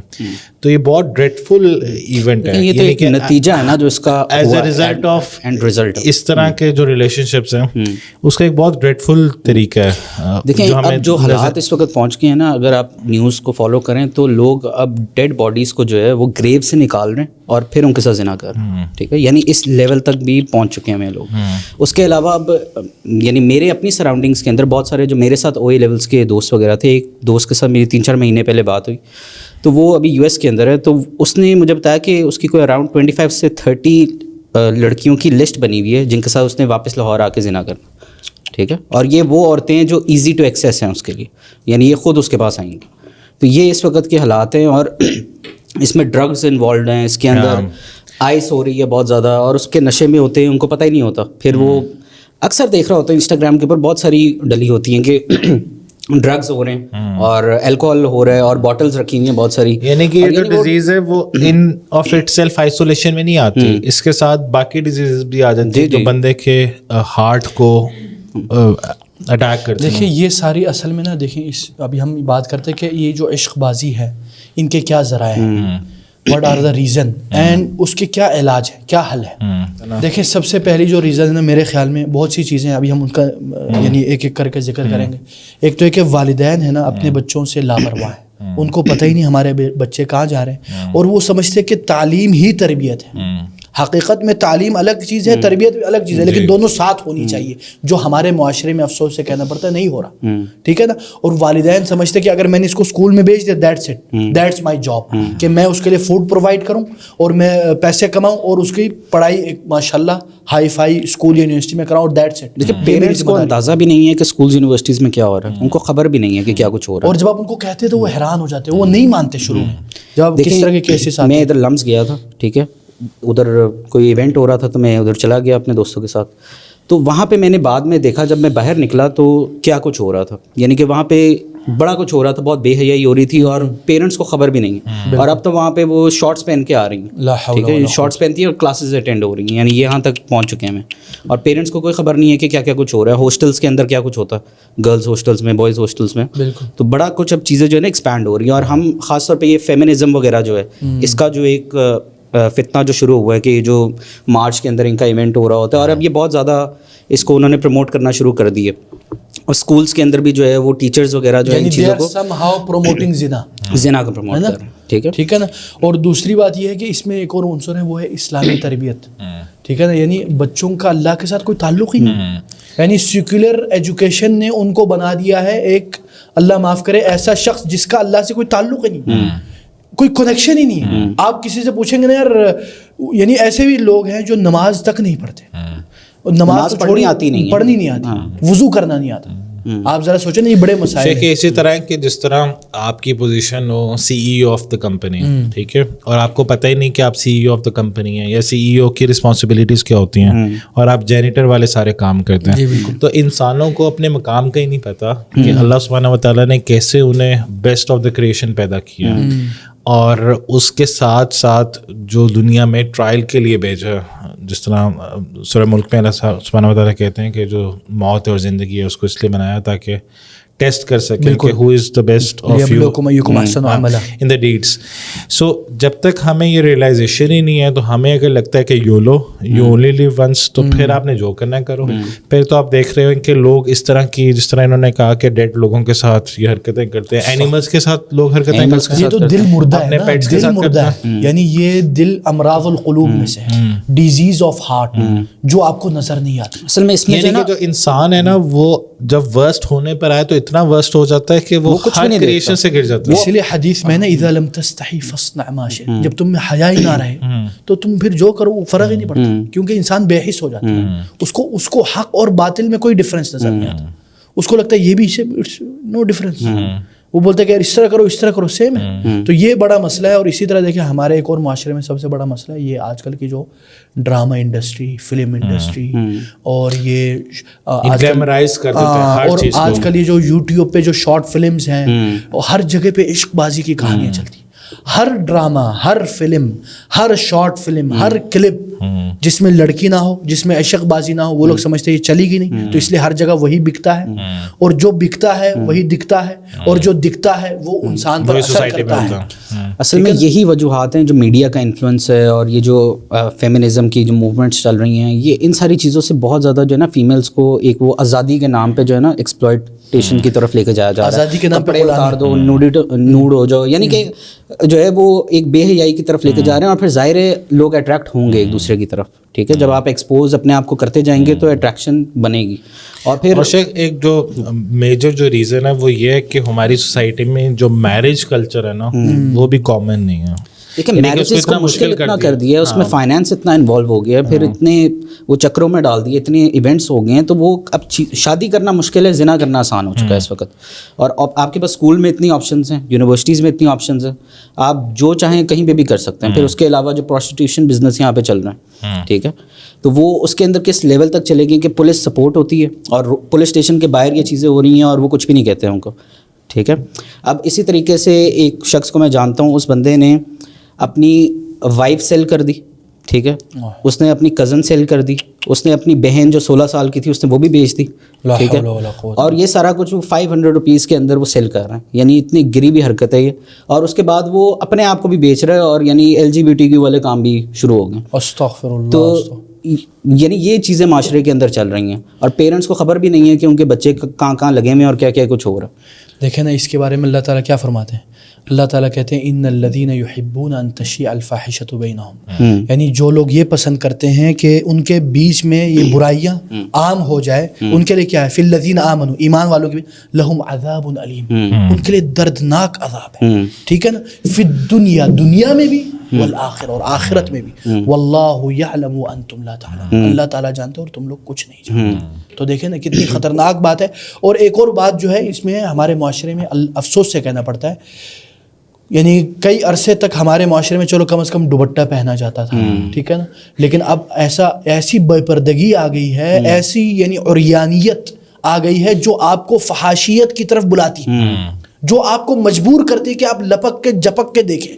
Speaker 2: تو یہ بہت ڈریڈفل ایونٹ ہے.
Speaker 3: یہ تو ایک نتیجہ ہے نا جو اس کا
Speaker 2: as a result of
Speaker 3: end result
Speaker 2: اس طرح کے جو ریلیشن شپس ہیں اس کا ایک بہت ڈریڈفل طریقہ ہے.
Speaker 3: دیکھیں اب جو حالات اس وقت پہنچ گئے ہیں نا, اگر آپ نیوز کو فالو کریں تو لوگ اب ڈیڈ باڈیز کو جو ہے وہ گریو سے نکال رہے ہیں اور پھر ان کے ساتھ زنا کر رہے ہیں, ٹھیک ہے, یعنی اس لیول تک بھی پہنچ چکے ہیں لوگ. اس کے علاوہ اب یعنی میرے اپنی سراؤنڈنگس کے اندر بہت سارے جو میرے ساتھ او اے لیولس کے دوست وغیرہ تھے, ایک دوست کے ساتھ میری 3-4 مہینے پہلے بات ہوئی, تو وہ ابھی یو ایس کے اندر ہے, تو اس نے مجھے بتایا کہ اس کی کوئی اراؤنڈ 25 سے 30 لڑکیوں کی لسٹ بنی ہوئی ہے جن کے ساتھ اس نے واپس لاہور آ کے زنا کرنا, ٹھیک ہے, اور یہ وہ عورتیں ہیں جو ایزی ٹو ایکسیس ہیں اس کے لیے, یعنی یہ خود اس کے پاس آئیں گی. تو یہ اس وقت کے حالات ہیں, اور اس میں ڈرگز انوالوڈ ہیں, اس کے اندر آئس ہو رہی ہے بہت زیادہ, اور اس کے نشے میں ہوتے ہیں, ان کو پتہ ہی نہیں ہوتا. پھر وہ اکثر دیکھ رہا ہوتا ہے انسٹاگرام کے اوپر بہت ساری ڈلی ہوتی ہیں کہ ڈرگز ہو رہے ہیں اور الکوہول ہو رہا ہے اور بارٹلز رکھی ہوئی ہیں بہت ساری.
Speaker 2: یعنی کہ یہ جو ڈیزیز ہے وہ in of it self isolation میں نہیں آتی, اس کے ساتھ باقی ڈیزیز بھی آ جاتی ہیں جو بندے کے ہارٹ کو اٹیک کرتے ہیں.
Speaker 1: دیکھیں یہ ساری اصل میں نا, دیکھیں اس ابھی ہم بات کرتے ہیں کہ یہ جو عشق بازی ہے ان کے کیا ذرائع ہیں, what are the reason and اس کے کیا علاج ہے, کیا حل ہے. دیکھیں سب سے پہلی جو ریزن ہے نا میرے خیال میں, بہت سی چیزیں ابھی ہم ان کا یعنی ایک ایک کر کے ذکر کریں گے. ایک تو ہے کہ والدین ہے نا اپنے بچوں سے لاپرواہ ہیں, ان کو پتہ ہی نہیں ہمارے بچے کہاں جا رہے ہیں, اور وہ سمجھتے کہ تعلیم ہی تربیت ہے. حقیقت میں تعلیم الگ چیز ہے, تربیت بھی الگ چیز ہے, لیکن دونوں ساتھ ہونی چاہیے, جو ہمارے معاشرے میں افسوس سے کہنا پڑتا ہے نہیں ہو رہا, ٹھیک ہے نا. اور والدین سمجھتے کہ اگر میں نے اس کو اسکول میں بھیج دیا that's it, that's my job, کہ میں اس کے لیے فوڈ پرووائڈ کروں اور میں پیسے کماؤں اور اس کی پڑھائی ایک ماشاء اللہ ہائی فائی اسکول یونیورسٹی میں کراؤں اور دیٹس اٹ.
Speaker 3: دیکھیں پیرنٹس کو اندازہ بھی نہیں ہے کہ اسکولز یونیورسٹیز میں کیا ہو رہا ہے, ان کو خبر بھی نہیں ہے کہ کیا کچھ ہو رہا ہے.
Speaker 1: اور جب آپ ان کو کہتے تو وہ حیران ہو جاتے, وہ نہیں مانتے شروع میں. جب کس طرح کے کیسز
Speaker 3: میں ادھر لمس گیا تھا, ٹھیک ہے, ادھر کوئی ایونٹ ہو رہا تھا تو میں ادھر چلا گیا اپنے دوستوں کے ساتھ. تو وہاں پہ میں نے بعد میں دیکھا جب میں باہر نکلا تو کیا کچھ ہو رہا تھا, یعنی کہ وہاں پہ بڑا کچھ ہو رہا تھا, بہت بے حیائی ہو رہی تھی اور پیرنٹس کو خبر بھی نہیں ہے. اور اب تو وہاں پہ وہ شارٹس پہن کے آ رہی ہیں, ٹھیک ہے, شارٹس پہنتی ہیں اور کلاسز اٹینڈ ہو رہی ہیں, یعنی یہاں تک پہنچ چکے ہیں. اور پیرنٹس کو کوئی خبر نہیں ہے کہ کیا کیا کچھ ہو رہا ہے. ہاسٹلس کے اندر کیا کچھ ہوتا ہے, گرلز ہاسٹلس میں, بوائز ہاسٹلس میں, تو بڑا کچھ اب چیزیں جو ہے نا ایکسپینڈ ہو رہی ہیں. اور ہم خاص طور پہ یہ فیمنزم وغیرہ جو ہے اس کا جو ایک فتنہ جو شروع ہوا ہے کہ جو مارچ کے اندر ان کا ایونٹ ہو رہا ہوتا ہے, اور اب یہ بہت زیادہ اس کو انہوں نے پروموٹ کرنا شروع کر دی ہے. اور اسکولس کے اندر بھی جو ہے وہ ٹیچرز وغیرہ جو ہے ان چیزوں کو
Speaker 1: پروموٹنگ زنا
Speaker 3: کو پروموٹ کر رہے ہیں, ٹھیک ہے,
Speaker 1: ٹھیک ہے نا. اور دوسری بات یہ ہے کہ اس میں ایک اور عنصر ہے, وہ ہے اسلامی تربیت, ٹھیک ہے نا. یعنی بچوں کا اللہ کے ساتھ کوئی تعلق ہی نہیں, یعنی سیکولر ایجوکیشن نے ان کو بنا دیا ہے ایک, اللہ معاف کرے, ایسا شخص جس کا اللہ سے کوئی تعلق ہی نہیں, کوئی کنیکشن ہی نہیں ہے. آپ کسی سے پوچھیں گے نا یار, یعنی ایسے بھی لوگ ہیں جو نماز تک نہیں پڑھتے, نماز
Speaker 3: پڑھنی آتی
Speaker 1: نہیں آتی, وضو کرنا نہیں آتا. آپ ذرا سوچیں نا, یہ بڑے مسائل
Speaker 2: ہیں. اسی طرح کہ جس طرح آپ کی پوزیشن ہو C E O of the company, ٹھیک ہے, اور آپ کو پتہ ہی نہیں کہ آپ سی E O of the company ہیں یا سی ای او کی رسپانسبلٹیز کیا ہوتی ہیں, اور آپ جینیٹر والے سارے کام کرتے ہیں. تو انسانوں کو اپنے مقام کا ہی نہیں پتہ کہ اللہ سبحانہ و تعالیٰ نے کیسے انہیں بیسٹ آف دا کریشن پیدا کیا, اور اس کے ساتھ ساتھ جو دنیا میں ٹرائل کے لیے بھیجا. جس طرح سورہ ملک میں اللہ سبحانہ و تعالیٰ کہتے ہیں کہ جو موت اور زندگی ہے اس کو اس لیے بنایا تاکہ ٹیسٹ کر سکیں کہ who is the best of you in the deeds. So جب تک ہمیں یہ ریئلائزیشن ہی نہیں ہے تو ہمیں اگر لگتا ہے کہ یو اونلی لیو ونس, تو پھر آپ نے جو کرنا ہے کرو. پھر تو آپ دیکھ رہے ہو کہ لوگ اس طرح کی, جس طرح انہوں نے کہا کہ ڈیڈ لوگوں کے ساتھ یہ حرکتیں کرتے ہیں, اینیملس کے ساتھ لوگ حرکتیں کرتے ہیں.
Speaker 1: یہ تو دل مردہ ہے, دل مردہ ہے, یعنی یہ دل امراض القلوب میں سے ہے, ڈیزیز آف ہارٹ, جو آپ کو نظر نہیں آتی.
Speaker 3: اصل میں اس میں
Speaker 2: جو انسان ہے نا, وہ جب ورسٹ ہونے پر آئے تو اتنا ورسٹ ہو جاتا ہے کہ وہ ہر کریشن سے گر جاتا ہے.
Speaker 1: اسی لیے حدیث میں نا اذا لم تستحی فاصنع ما شئت, جب تم میں حیا ہی نہ رہے تو تم پھر جو کرو فرق ہی نہیں پڑتا, کیونکہ انسان بے حس ہو جاتا ہے. اس کو حق اور باطل میں کوئی ڈفرینس نظر نہیں آتا, اس کو لگتا ہے یہ بھی نو ڈفرینس, وہ بولتے ہیں کہ اس طرح کرو سیم ہے. تو یہ بڑا مسئلہ ہے. اور اسی طرح دیکھیں ہمارے ایک اور معاشرے میں سب سے بڑا مسئلہ ہے یہ آج کل کی جو ڈرامہ انڈسٹری, فلم انڈسٹری, اور یہ
Speaker 2: گلیمرائز کر دیتے ہیں ہر چیز کو.
Speaker 1: آج کل یہ جو یوٹیوب پہ جو شارٹ فلمز ہیں, ہر جگہ پہ عشق بازی کی کہانیاں چلتی ہیں. ہر ڈرامہ, ہر فلم, ہر شارٹ فلم, ہر کلپ جس میں لڑکی نہ ہو, جس میں عشق بازی نہ ہو, وہ لوگ سمجھتے ہیں یہ چلے گی نہیں, تو اس لیے ہر جگہ وہی بکتا ہے, اور جو بکتا ہے وہی دکھتا ہے, اور جو دکھتا ہے وہ انسان پر اثر کرتا ہے.
Speaker 3: اصل میں یہی وجوہات ہیں جو میڈیا کا انفلوئنس ہے, اور یہ جو فیمنزم کی جو موومنٹس چل رہی ہیں, یہ ان ساری چیزوں سے بہت زیادہ جو ہے نا فیمیلس کو ایک وہ آزادی کے نام پہ جو ہے نا ایکسپلائٹیشن کی طرف لے کے جایا جا رہا ہے.
Speaker 1: آزادی کے نام پہ
Speaker 3: کپڑے اتار دو, نوڈ ہو جاؤ, یعنی کہ جو ہے وہ ایک بے حیائی کی طرف لے کے جا رہے ہیں, اور پھر ظاہر ہے لوگ اٹریکٹ ہوں گے ایک دوسرے کی طرف. ٹھیک ہے, جب آپ ایکسپوز اپنے آپ کو کرتے جائیں گے تو اٹریکشن بنے گی. اور پھر
Speaker 2: ایک جو میجر جو ریزن ہے وہ یہ ہے کہ ہماری سوسائٹی میں جو میرج کلچر ہے نا وہ بھی کامن نہیں ہے.
Speaker 3: لیکن میرجز کو مشکل اتنا کر دیا ہے, اس میں فائنینس اتنا انوالو ہو گیا ہے, پھر اتنے وہ چکروں میں ڈال دیے, اتنے ایونٹس ہو گئے ہیں, تو وہ اب شادی کرنا مشکل ہے, زنا کرنا آسان ہو چکا ہے اس وقت. اور آپ کے پاس اسکول میں اتنی آپشنس ہیں, یونیورسٹیز میں اتنی آپشنس ہیں, آپ جو چاہیں کہیں پہ بھی کر سکتے ہیں. پھر اس کے علاوہ جو پروسٹیٹیوشن بزنس یہاں پہ چل رہے ہیں, ٹھیک ہے, تو وہ اس کے اندر کس لیول تک چلے گی کہ پولیس سپورٹ ہوتی ہے, اور پولیس اسٹیشن کے باہر یہ چیزیں ہو رہی ہیں اور وہ کچھ بھی نہیں کہتے ہیں ان کو. ٹھیک ہے, اب اسی طریقے سے ایک شخص کو میں جانتا ہوں, اس بندے نے اپنی وائف سیل کر دی. ٹھیک ہے, اس نے اپنی کزن سیل کر دی, اس نے اپنی بہن جو 16 سال کی تھی اس نے وہ بھی بیچ دی. ٹھیک ہے, اور یہ سارا کچھ وہ 500 روپیز کے اندر وہ سیل کر رہے ہیں, یعنی اتنی گری بھی حرکت ہے یہ. اور اس کے بعد وہ اپنے آپ کو بھی بیچ رہا ہے, اور یعنی LGBTQ والے کام بھی شروع ہو گئے.
Speaker 1: استغفر اللہ.
Speaker 3: تو یعنی یہ چیزیں معاشرے کے اندر چل رہی ہیں, اور پیرنٹس کو خبر بھی نہیں ہے کہ ان کے بچے کہاں لگے ہوئے ہیں اور کیا کیا کچھ ہو رہا ہے.
Speaker 1: دیکھیں نا, اس کے بارے میں اللہ تعالیٰ کیا فرماتے ہیں. اللہ تعالیٰ کہتے ہیں ان الذین یحبون ان تشیع الفاحشۃ بینہم, یعنی جو لوگ یہ پسند کرتے ہیں کہ ان کے بیچ میں یہ برائیاں عام ہو جائے, ان کے لیے کیا ہے, فی الذین آمنوا, ایمان والوں کے لیے, لہم عذاب علیم, ان کے لیے دردناک عذاب ہے. ٹھیک ہے نا, فی الدنیا, دنیا میں بھی, والآخرہ, اور آخرت میں بھی, واللہ یعلم وانتم لا تعلمون, اللہ تعالیٰ جانتے اور تم لوگ کچھ نہیں جانتے. تو دیکھیں نا کتنی خطرناک بات ہے. اور ایک اور بات جو ہے اس میں ہمارے معاشرے میں افسوس سے کہنا پڑتا ہے, یعنی کئی عرصے تک ہمارے معاشرے میں چلو کم از کم دوپٹہ پہنا جاتا تھا, ٹھیک ہے نا, لیکن اب ایسی بے پردگی آ گئی ہے, ایسی یعنی عریانیت آ گئی ہے جو آپ کو فحاشیت کی طرف بلاتی ہے, جو آپ کو مجبور کرتی ہے کہ آپ لپک کے جپک کے دیکھیں.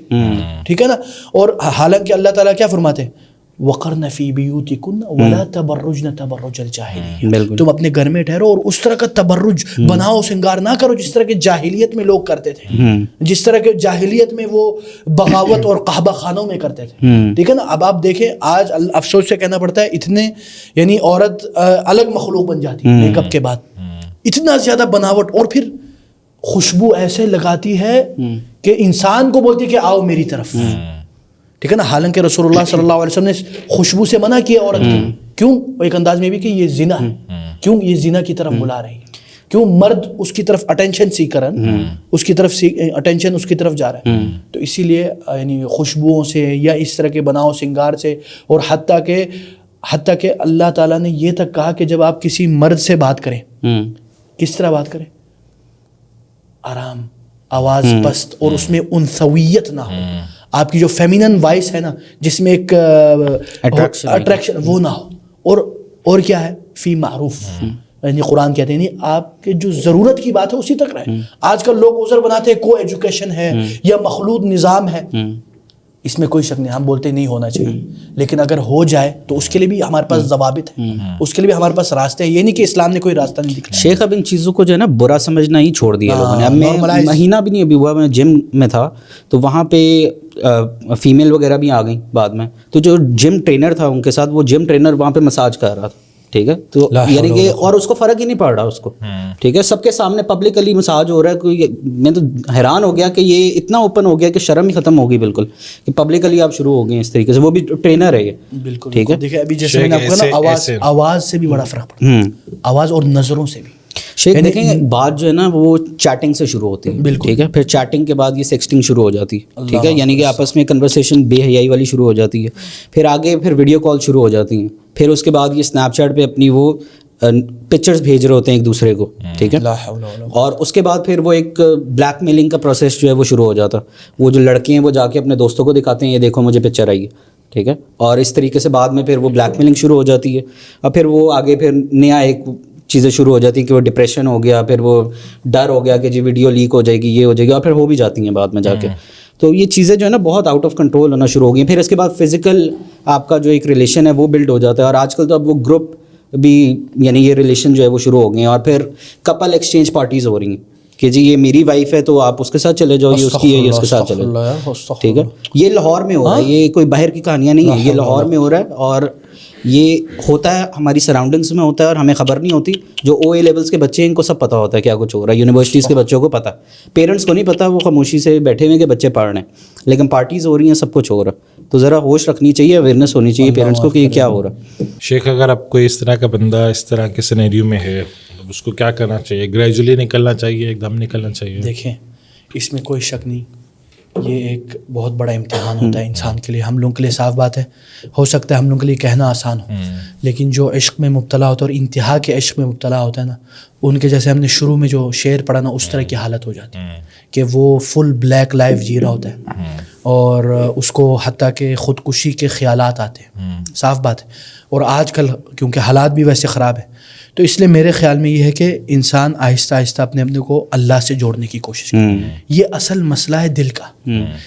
Speaker 1: ٹھیک ہے نا, اور حالانکہ اللہ تعالیٰ کیا فرماتے ہیں, وقرن فی بیوتکن ولا تبرجن تبرج الجاہلیہ, تم اپنے گھر میں ٹھہرو اور اس طرح کا تبرج بناؤ سنگار نہ کرو جس طرح کے جاہلیت میں لوگ کرتے تھے, جس طرح کے جاہلیت میں وہ بغاوت اور قحبہ خانوں میں کرتے تھے. ٹھیک ہے نا, اب آپ دیکھیں آج افسوس سے کہنا پڑتا ہے اتنے یعنی عورت الگ مخلوق بن جاتی ہے میک اپ کے بعد, اتنا زیادہ بناوٹ, اور پھر خوشبو ایسے لگاتی ہے کہ انسان کو بولتی ہے کہ آؤ میری طرف. ٹھیک ہے نا, حالانکہ رسول اللہ صلی اللہ علیہ وسلم نے خوشبو سے منع کیا عورت کی. کیوں؟ ایک انداز میں بھی کہ یہ زنا ہے, کیوں یہ زنا کی طرف بلا رہی ہے, کیوں مرد اس کی طرف اٹینشن سیکر ہے, اس کی طرف اٹینشن اس کی طرف جا رہا ہے. تو اسی لیے یعنی خوشبوؤں سے یا اس طرح کے بناؤ سنگار سے, اور حتیٰ کہ اللہ تعالیٰ نے یہ تک کہا کہ جب آپ کسی مرد سے بات کریں, کس طرح بات کریں, آرام, آواز پست, اور اس میں انثویت نہ ہو, آپ کی جو فیمینن وائس ہے نا جس میں ایک اٹریکشن وہ نہ ہو, اور کیا ہے, فی معروف, یعنی قرآن کہتے ہیں نہیں آپ کے جو ضرورت کی بات ہے اسی تک رہے. آج کل لوگ عذر بناتے ہیں کو ایجوکیشن ہے یا مخلوط نظام ہے, اس میں کوئی شک نہیں, ہم بولتے نہیں ہونا چاہیے, لیکن اگر ہو جائے تو اس کے لیے بھی ہمارے پاس ضوابط ہیں, اس کے لیے بھی ہمارے پاس راستے ہیں. یہ نہیں کہ اسلام نے کوئی راستہ نہیں دکھایا.
Speaker 3: شیخ اب ان چیزوں کو جو ہے نا برا سمجھنا ہی چھوڑ دیا لوگوں نے. اب میں مہینہ بھی نہیں ابھی ہوا, میں جم میں تھا تو وہاں پہ فیمیل وغیرہ بھی آ گئیں بعد میں, تو جو جم ٹرینر تھا ان کے ساتھ, وہ جم ٹرینر وہاں پہ مساج کر رہا تھا. ٹھیک ہے, تو یعنی کہ اور اس کو فرق ہی نہیں پڑ رہا اس کو. ٹھیک ہے, سب کے سامنے پبلکلی مساج ہو رہا ہے. کوئی, میں تو حیران ہو گیا کہ یہ اتنا اوپن ہو گیا کہ شرم ہی ختم ہو گئی بالکل, کہ پبلکلی آپ شروع ہو گئے اس طریقے سے, وہ بھی ٹرینر ہے یہ. بالکل ٹھیک ہے.
Speaker 1: دیکھیں ابھی جیسے میں نے آپ کو نا آواز سے بھی بڑا فرق پڑتا ہے, آواز اور نظروں سے بھی.
Speaker 3: شیخ دیکھیں بات جو ہے نا وہ چیٹنگ سے شروع ہوتی ہے. ٹھیک ہے, پھر چیٹنگ کے بعد یہ سیکسٹنگ شروع ہو جاتی ہے. ٹھیک ہے, یعنی کہ آپس میں کنورسیشن بے حیائی والی شروع ہو جاتی ہے. پھر آگے پھر ویڈیو کال شروع ہو جاتی ہیں. پھر اس کے بعد یہ اسنیپ چیٹ پہ اپنی وہ پکچرز بھیج رہے ہوتے ہیں ایک دوسرے کو. ٹھیک ہے, اور اس کے بعد پھر وہ ایک بلیک میلنگ کا پروسیس جو ہے وہ شروع ہو جاتا ہے. وہ جو لڑکے ہیں وہ جا کے اپنے دوستوں کو دکھاتے ہیں یہ دیکھو مجھے پکچر آئی ہے. ٹھیک ہے, اور اس طریقے سے بعد میں پھر وہ بلیک میلنگ شروع ہو جاتی ہے. اور پھر وہ آگے پھر نیا ایک چیزیں شروع ہو جاتی ہیں کہ وہ ڈپریشن ہو گیا, پھر وہ ڈر ہو گیا کہ جی ویڈیو لیک ہو جائے گی, یہ ہو جائے گی, اور پھر ہو بھی جاتی ہیں بعد میں جا کے. تو یہ چیزیں جو ہے نا بہت آؤٹ آف کنٹرول ہونا شروع ہو گئی ہیں. پھر اس کے بعد فزیکل آپ کا جو ایک ریلیشن ہے وہ بلڈ ہو جاتا ہے, اور آج کل تو اب وہ گروپ بھی یعنی یہ ریلیشن جو ہے وہ شروع ہو گئے ہیں, اور پھر کپل ایکسچینج پارٹیز ہو رہی ہیں کہ جی یہ میری وائف ہے تو آپ اس کے ساتھ چلے جاؤ, یہ اس کی ہے یہ اس کے ساتھ چلے جاؤ. ٹھیک ہے, یہ لاہور میں ہو رہا ہے, یہ کوئی باہر کی کہانیاں نہیں ہیں, یہ لاہور میں ہو رہا ہے, اور یہ ہوتا ہے ہماری سراؤنڈنگس میں ہوتا ہے, اور ہمیں خبر نہیں ہوتی. جو او اے لیولس کے بچے ہیں ان کو سب پتہ ہوتا ہے کیا کچھ ہو رہا ہے, یونیورسٹیز کے بچوں کو پتہ, پیرنٹس کو نہیں پتہ, وہ خاموشی سے بیٹھے ہوئے کہ بچے پڑھ رہے ہیں, لیکن پارٹیز ہو رہی ہیں, سب کچھ ہو رہا ہے. تو ذرا ہوش رکھنی چاہیے, اویئرنیس ہونی چاہیے پیرنٹس کو کہ یہ کیا ہو رہا ہے.
Speaker 2: شیخ, اگر آپ کوئی اس طرح کا بندہ اس طرح کے سینیریو میں ہے, اس کو کیا کرنا چاہیے؟ گریجولی نکلنا چاہیے, ایک دم نکلنا چاہیے؟
Speaker 1: دیکھیں, اس میں کوئی شک نہیں, یہ ایک بہت بڑا امتحان ہوتا ہے انسان کے لیے. ہم لوگوں کے لیے صاف بات ہے, ہو سکتا ہے ہم لوگوں کے لیے کہنا آسان ہو, لیکن جو عشق میں مبتلا ہوتا ہے اور انتہا کے عشق میں مبتلا ہوتا ہے نا, ان کے جیسے ہم نے شروع میں جو شعر پڑھا نا, اس طرح کی حالت ہو جاتی ہے کہ وہ فل بلیک لائف جی رہا ہوتا ہے, اور اس کو حتیٰ کہ خودکشی کے خیالات آتے ہیں. صاف بات ہے. اور آج کل کیونکہ حالات بھی ویسے خراب ہیں, تو اس لیے میرے خیال میں یہ ہے کہ انسان آہستہ آہستہ اپنے کو اللہ سے جوڑنے کی کوشش کرے. یہ اصل مسئلہ ہے دل کا.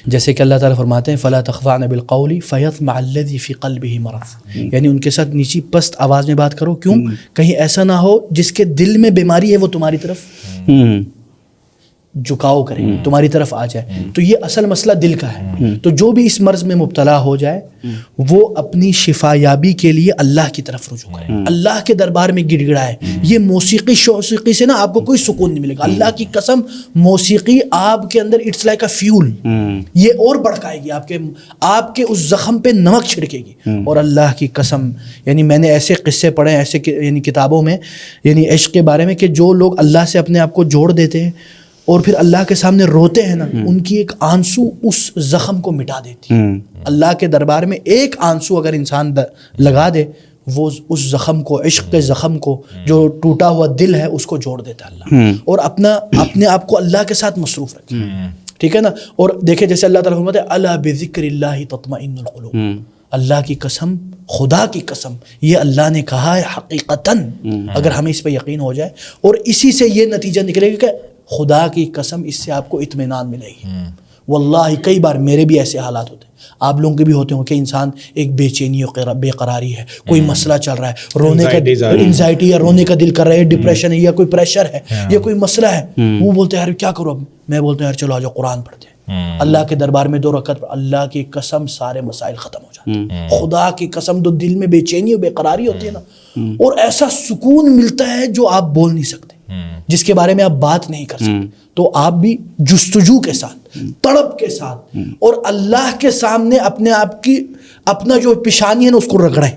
Speaker 1: جیسے کہ اللہ تعالیٰ فرماتے ہیں فَلَا تَخْضَعْنَ بِالْقَوْلِ فَيَطْمَعَ الَّذِي فِي قَلْبِهِ مَرَضٌ, یعنی ان کے ساتھ نیچی پست آواز میں بات کرو. کیوں؟ کہیں ایسا نہ ہو جس کے دل میں بیماری ہے وہ تمہاری طرف جھکاؤ کرے, تمہاری طرف آ جائے. تو یہ اصل مسئلہ دل کا ہے. تو جو بھی اس مرض میں مبتلا ہو جائے وہ اپنی شفا یابی کے لیے اللہ کی طرف رجوع کرے, اللہ کے دربار میں گڑ گڑائے. یہ موسیقی شوسیقی سے نا آپ کو کوئی سکون نہیں ملے گا. اللہ کی قسم, موسیقی آپ کے اندر اٹس لائک اے فیول, یہ اور بڑھکائے گی آپ کے اس زخم پہ نمک چھڑکے گی. اور اللہ کی قسم, یعنی میں نے ایسے قصے پڑھے ایسے یعنی کتابوں میں, یعنی عشق کے بارے میں, کہ جو لوگ اللہ سے اپنے آپ کو جوڑ دیتے ہیں اور پھر اللہ کے سامنے روتے ہیں نا, ان کی ایک آنسو اس زخم کو مٹا دیتی ہے. اللہ کے دربار میں ایک آنسو اگر انسان لگا دے, وہ اس زخم کو, عشق کے زخم کو, جو ٹوٹا ہوا دل ہے, اس کو جوڑ دیتا ہے اللہ. اور اپنے آپ کو اللہ کے ساتھ مصروف رکھے. ٹھیک ہے نا. اور دیکھیں جیسے اللہ تعالیٰ فرماتے ہیں الا بذکر اللہ تطمئن القلوب, اللہ کی قسم, خدا کی قسم, یہ اللہ نے کہا ہے حقیقتاً, اگر ہمیں اس پہ یقین ہو جائے. اور اسی سے یہ نتیجہ نکلے گا کہ خدا کی قسم اس سے آپ کو اطمینان ملے گی. واللہ کئی بار میرے بھی ایسے حالات ہوتے ہیں, آپ لوگوں کے بھی ہوتے ہوں کہ انسان ایک بے چینی اور بے قراری ہے, کوئی مسئلہ چل رہا ہے, رونے کا انزائٹی ہے, رونے کا دل کر رہا ہے, ڈپریشن ہے, یا کوئی پریشر ہے, یا کوئی مسئلہ ہے. وہ بولتے ہیں یار کیا کرو اب, میں بولتا ہوں یار چلو آجاؤ قرآن پڑھتے ہیں, اللہ کے دربار میں 2 رکعت, اللہ کی قسم سارے مسائل ختم ہو جاتے ہیں. خدا کی قسم, تو دل میں بے چینی اور بے قراری ہوتی ہے نا, اور ایسا سکون ملتا ہے جو آپ بول نہیں سکتے, جس کے بارے میں آپ بات نہیں کر سکتے. تو آپ بھی جستجو کے ساتھ, تڑپ کے ساتھ, اور اللہ کے سامنے اپنے آپ کی اپنا جو پیشانی ہے نا اس کو رگڑیں,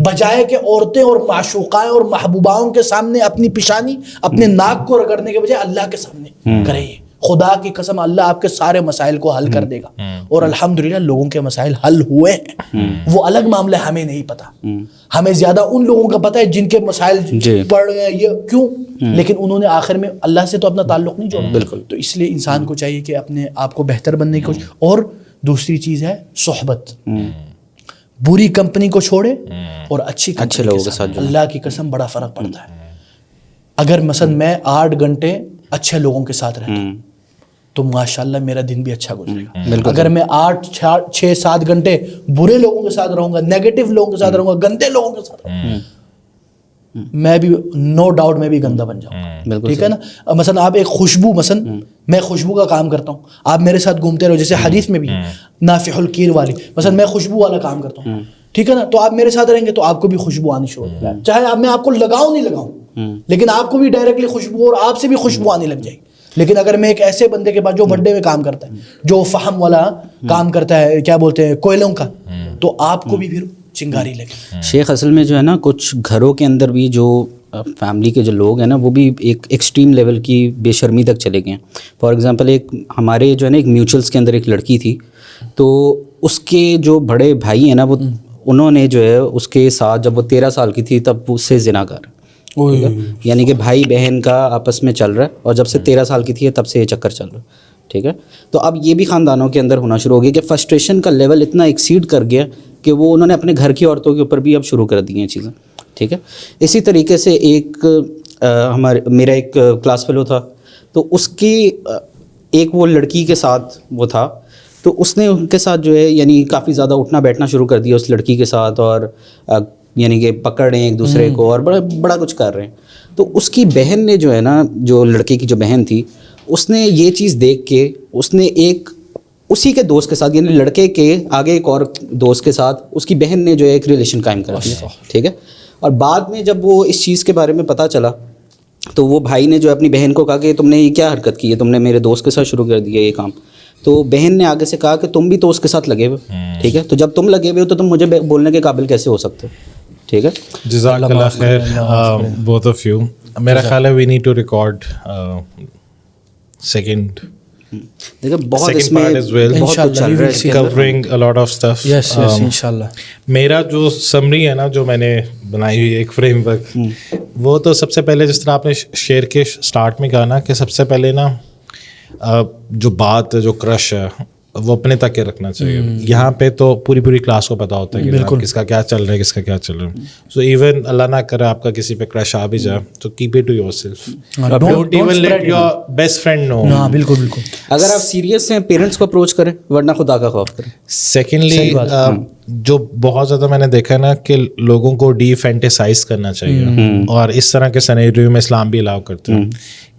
Speaker 1: بجائے کہ عورتیں اور معشوقائیں اور محبوباؤں کے سامنے اپنی پیشانی, اپنے ناک کو رگڑنے کے بجائے اللہ کے سامنے کریں. خدا کی قسم اللہ آپ کے سارے مسائل کو حل کر دے گا. اور الحمدللہ لوگوں کے مسائل حل ہوئے ہیں, وہ الگ معاملہ, ہمیں نہیں پتا. ہمیں زیادہ ان لوگوں کا پتا ہے جن کے مسائل پڑھ گئے, یہ کیوں, لیکن انہوں نے آخر میں اللہ سے تو اپنا تعلق نہیں جوڑا. بالکل. تو اس لیے انسان کو چاہیے کہ اپنے آپ کو بہتر بننے کی کوشش. اور دوسری چیز ہے صحبت, بری کمپنی کو چھوڑے اور اچھے لوگوں کے ساتھ. اللہ کی قسم بڑا فرق پڑتا ہے. اگر مثلا میں 8 گھنٹے اچھے لوگوں کے ساتھ رہتا ہوں تو ماشاءاللہ میرا دن بھی اچھا گزرے گا. اگر میں 8-6-7 گھنٹے برے لوگوں کے ساتھ رہوں گا, نیگیٹو لوگوں کے ساتھ رہوں گا, گندے لوگوں کے ساتھ رہوں گا, میں بھی نو ڈاؤٹ میں بھی گندا بن جاؤں گا. ٹھیک ہے نا. مثلا آپ ایک خوشبو, مثلا میں خوشبو کا کام کرتا ہوں, آپ میرے ساتھ گھومتے رہو, جیسے حدیث میں بھی نافح الکیر والی, مثلا میں خوشبو والا کام کرتا ہوں, ٹھیک ہے نا, تو آپ میرے ساتھ رہیں گے تو آپ کو بھی خوشبو آنی شروع ہو جائے, چاہے میں آپ کو لگاؤں نہیں لگاؤں, لیکن آپ کو بھی ڈائریکٹلی خوشبو اور آپ سے بھی خوشبو آنے لگ جائے گی. لیکن اگر میں ایک ایسے بندے کے پاس جو بڑے میں کام کرتا ہے, جو فہم والا کام کرتا ہے, کیا بولتے ہیں, کوئلوں کا, تو آپ کو بھی پھر چنگاری لگے.
Speaker 3: شیخ اصل میں جو ہے نا, کچھ گھروں کے اندر بھی جو فیملی کے جو لوگ ہیں نا, وہ بھی ایک ایکسٹریم لیول کی بے شرمی تک چلے گئے ہیں. فار ایگزامپل ایک ہمارے جو ہے نا ایک میوچلس کے اندر ایک لڑکی تھی, تو اس کے جو بڑے بھائی ہیں نا, وہ انہوں نے جو ہے اس کے ساتھ, جب وہ 13 سال کی تھی تب اس سے زنا کر, یعنی کہ بھائی بہن کا آپس میں چل رہا ہے, اور جب سے 13 سال کی تھی تب سے یہ چکر چل رہا ہے. ٹھیک ہے. تو اب یہ بھی خاندانوں کے اندر ہونا شروع ہو گیا کہ فرسٹریشن کا لیول اتنا ایکسیڈ کر گیا کہ وہ انہوں نے اپنے گھر کی عورتوں کے اوپر بھی اب شروع کر دی ہیں چیزیں. ٹھیک ہے. اسی طریقے سے میرا ایک کلاس فیلو تھا, تو اس کی ایک وہ لڑکی کے ساتھ وہ تھا, تو اس نے ان کے ساتھ جو ہے یعنی کافی زیادہ اٹھنا بیٹھنا شروع کر دیا اس لڑکی کے ساتھ, اور یعنی کہ پکڑ رہے ہیں ایک دوسرے کو اور بڑا کچھ کر رہے ہیں. تو اس کی بہن نے جو ہے نا, جو لڑکے کی جو بہن تھی, اس نے یہ چیز دیکھ کے اس نے ایک اسی کے دوست کے ساتھ یعنی لڑکے کے آگے ایک اور دوست کے ساتھ اس کی بہن نے جو ہے ایک ریلیشن قائم کر دیا, ٹھیک ہے. اور بعد میں جب وہ اس چیز کے بارے میں پتہ چلا تو وہ بھائی نے جو اپنی بہن کو کہا کہ تم نے یہ کیا حرکت کی ہے, تم نے میرے دوست کے ساتھ شروع کر دیا یہ کام. تو بہن نے آگے سے کہا کہ تم بھی تو اس کے ساتھ لگے ہوئے, ٹھیک ہے, تو جب تم لگے ہوئے ہو تو تم مجھے بولنے کے قابل کیسے ہو سکتے ہو, ٹھیک ہے.
Speaker 2: جزاک اللہ خیر both of you. میرا خیال ہے we need to record second
Speaker 3: بہت اس میں بہت کچھ چل رہا ہے,
Speaker 2: covering a lot of stuff.
Speaker 1: یس انشاءاللہ.
Speaker 2: میرا جو سمری ہے نا جو میں نے بنائی ہوئی ایک فریم ورک, وہ تو سب سے پہلے جس طرح آپ نے شیئر کے اسٹارٹ میں کہا نا کہ سب سے پہلے نا جو بات جو کرش ہے وہ اپنے تک کے رکھنا چاہیے. یہاں پہ تو پوری کلاس کو پتا ہوتا ہے کہ کس کا کیا چل رہا ہے, کس کا کیا چل رہا ہے. سو ایون اللہ نہ کرے آپ کا کسی پہ کرش آ بھی جائے تو keep it to yourself, don't even let your best friend know.
Speaker 1: ہاں بالکل.
Speaker 3: اگر آپ سیریس ہیں پیرنٹس کو اپروچ کریں ورنہ خدا کا خوف کریں.
Speaker 2: سیکنڈلی جو بہت زیادہ میں نے دیکھا نا کہ لوگوں کو ڈی فینٹیسائز کرنا چاہیے, اور اس طرح کے سینیریو میں اسلام بھی الاؤ کرتے ہیں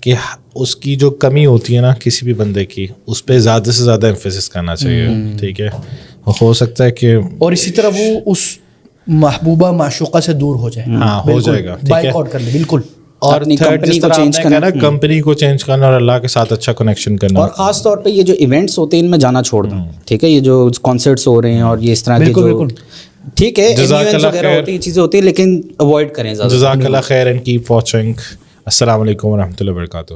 Speaker 2: کہ اس کی جو کمی ہوتی ہے نا کسی بھی بندے کی, اس پہ زیادہ سے زیادہ ایمفیسس کرنا چاہیے, ٹھیک ہے. ہو سکتا ہے کہ
Speaker 1: اور اسی طرح وہ اس محبوبہ معشوقہ سے دور ہو جائے.
Speaker 2: ہاں ہو جائے گا,
Speaker 1: بائک آؤٹ کر لے بالکل.
Speaker 2: اور کمپنی کو چینج کرنا اور اللہ کے ساتھ اچھا کنیکشن کرنا,
Speaker 3: اور خاص طور پہ یہ جو ایونٹس ہوتے ہیں ان میں جانا چھوڑ دیں, ٹھیک ہے. یہ جو کانسرٹس ہو رہے ہیں اور یہ اس طرح کے جو ٹھیک ہے ایونٹس وغیرہ ہوتی ہیں چیزیں ہوتی ہیں لیکن اوائڈ کریں زیادہ.
Speaker 2: جزاک اللہ خیر اینڈ کیپ واچنگ. السلام علیکم ورحمۃ اللہ وبرکاتہ.